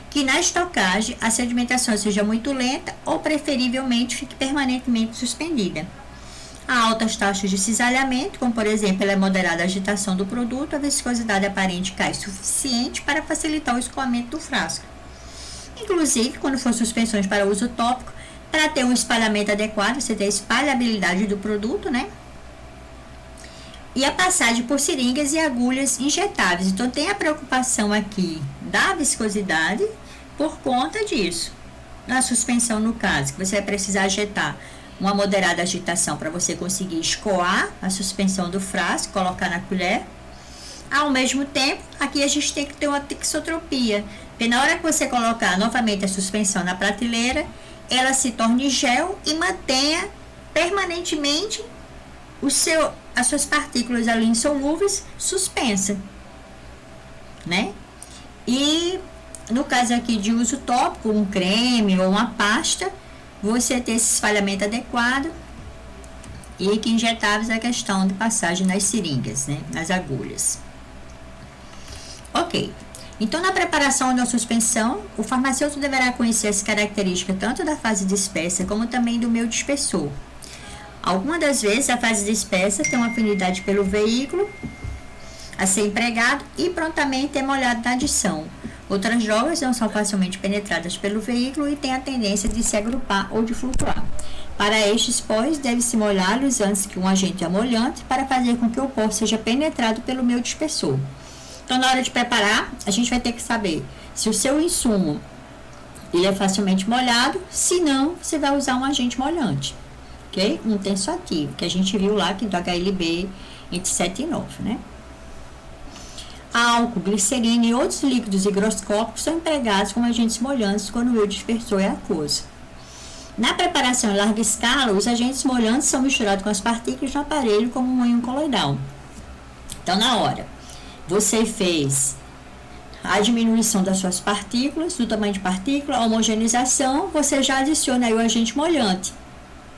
que na estocagem a sedimentação seja muito lenta ou preferivelmente fique permanentemente suspendida. A altas taxas de cisalhamento, como por exemplo a moderada agitação do produto, a viscosidade aparente cai suficiente para facilitar o escoamento do frasco. Inclusive, quando for suspensões para uso tópico, para ter um espalhamento adequado, você tem a espalhabilidade do produto, né? E a passagem por seringas e agulhas injetáveis. Então, tem a preocupação aqui da viscosidade por conta disso. Na suspensão, no caso, que você vai precisar agitar uma moderada agitação para você conseguir escoar a suspensão do frasco, colocar na colher. Ao mesmo tempo, aqui a gente tem que ter uma tixotropia, porque na hora que você colocar novamente a suspensão na prateleira, ela se torne gel e mantenha permanentemente as suas partículas ali insolúveis suspensa, né? E no caso aqui de uso tópico, um creme ou uma pasta, você ter esse espalhamento adequado, e que injetáveis a questão de passagem nas seringas, né? Nas agulhas. Ok. Então, na preparação da suspensão, o farmacêutico deverá conhecer as características tanto da fase dispersa como também do meio dispersor. Algumas das vezes, a fase dispersa tem uma afinidade pelo veículo a ser empregado e prontamente é molhado na adição. Outras drogas não são facilmente penetradas pelo veículo e têm a tendência de se agrupar ou de flutuar. Para estes pós, deve-se molhá-los antes que um agente amolhante para fazer com que o pó seja penetrado pelo meio dispersor. Então, na hora de preparar, a gente vai ter que saber se o seu insumo ele é facilmente molhado, se não, você vai usar um agente molhante. Ok? Um tensoativo, que a gente viu lá que do HLB entre 7 e 9, né? Álcool, glicerina e outros líquidos higroscópicos são empregados como agentes molhantes quando o meio dispersor é aquoso. Na preparação em larga escala, os agentes molhantes são misturados com as partículas no aparelho como um moinho coloidal. Então, na hora, você fez a diminuição das suas partículas, do tamanho de partícula, a homogeneização, você já adiciona aí o agente molhante.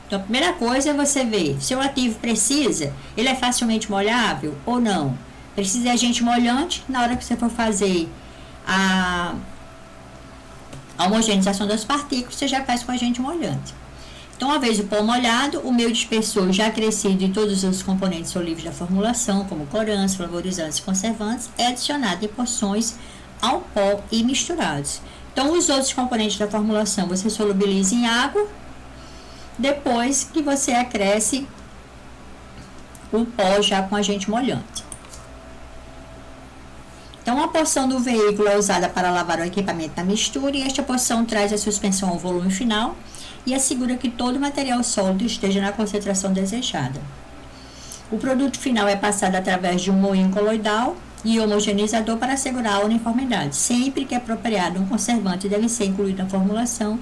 Então, a primeira coisa é você ver se o ativo precisa, ele é facilmente molhável ou não. Precisa de agente molhante, na hora que você for fazer a homogeneização das partículas, você já faz com agente molhante. Então, uma vez o pó molhado, o meio dispersor já crescido em todos os componentes solúveis da formulação, como corantes, flavorizantes e conservantes, é adicionado em porções ao pó e misturados. Então, os outros componentes da formulação você solubiliza em água, depois que você acresce o pó já com agente molhante. Então, a porção do veículo é usada para lavar o equipamento na mistura e esta porção traz a suspensão ao volume final e assegura que todo o material sólido esteja na concentração desejada. O produto final é passado através de um moinho coloidal e homogeneizador para assegurar a uniformidade. Sempre que é apropriado, um conservante deve ser incluído na formulação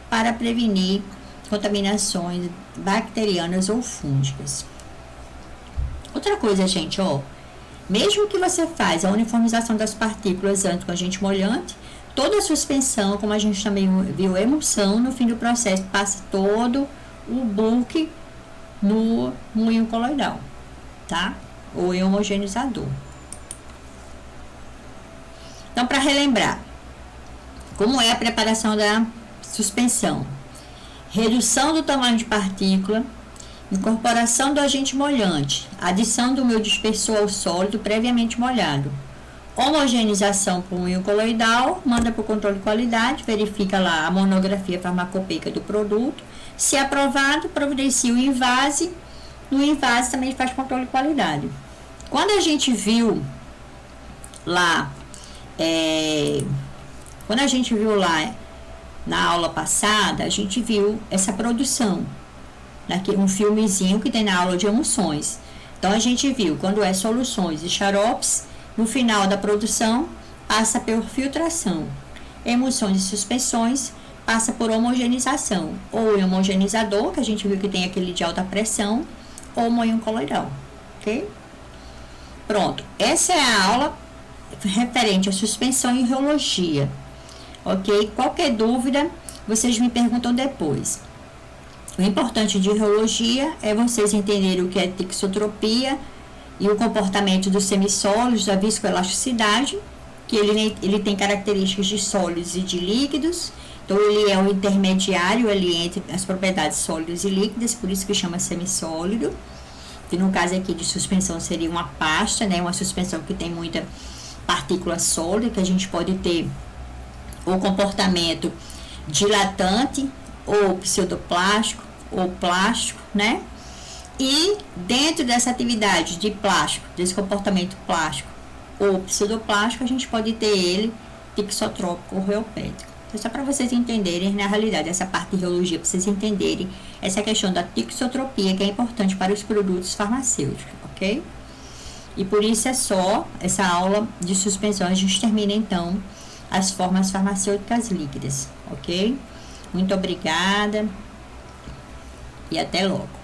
para prevenir contaminações bacterianas ou fúngicas. Outra coisa, gente, mesmo que você faz a uniformização das partículas antes com agente molhante, toda a suspensão, como a gente também viu, emulsão, no fim do processo passa todo o bulk no moinho coloidal, tá? Ou em homogeneizador. Então, para relembrar, Como é a preparação da suspensão? Redução do tamanho de partícula, incorporação do agente molhante, adição do meio dispersor ao sólido previamente molhado, homogeneização por meio coloidal, manda para o controle de qualidade, verifica lá a monografia farmacopeica do produto, se aprovado, providencia o invase, no invase também faz controle de qualidade. Quando a gente viu lá, na aula passada, a gente viu essa produção, um filmezinho que tem na aula de emulsões. Então, a gente viu quando é soluções e xaropes, no final da produção, passa por filtração. Emulsões e suspensões, passa por homogeneização. Ou homogeneizador, que a gente viu que tem aquele de alta pressão, ou moinho coloidal, ok? Pronto, essa é a aula referente à suspensão em rheologia, ok? Qualquer dúvida, vocês me perguntam depois. O importante de rheologia é vocês entenderem o que é tixotropia e o comportamento dos semissólidos, da viscoelasticidade, que ele tem características de sólidos e de líquidos. Então, ele é um intermediário ali entre as propriedades sólidas e líquidas, por isso que chama semissólido. Que no caso aqui de suspensão seria uma pasta, né? Uma suspensão que tem muita partícula sólida, que a gente pode ter o comportamento dilatante, ou pseudoplástico, ou plástico, né? E dentro dessa atividade de plástico, desse comportamento plástico ou pseudoplástico, a gente pode ter ele tixotrópico ou reopétrico. Então, só para vocês entenderem, na realidade, essa parte de rheologia, para vocês entenderem essa questão da tixotropia, que é importante para os produtos farmacêuticos, ok? E por isso é só essa aula de suspensão. A gente termina, então, as formas farmacêuticas líquidas, ok? Muito obrigada e até logo.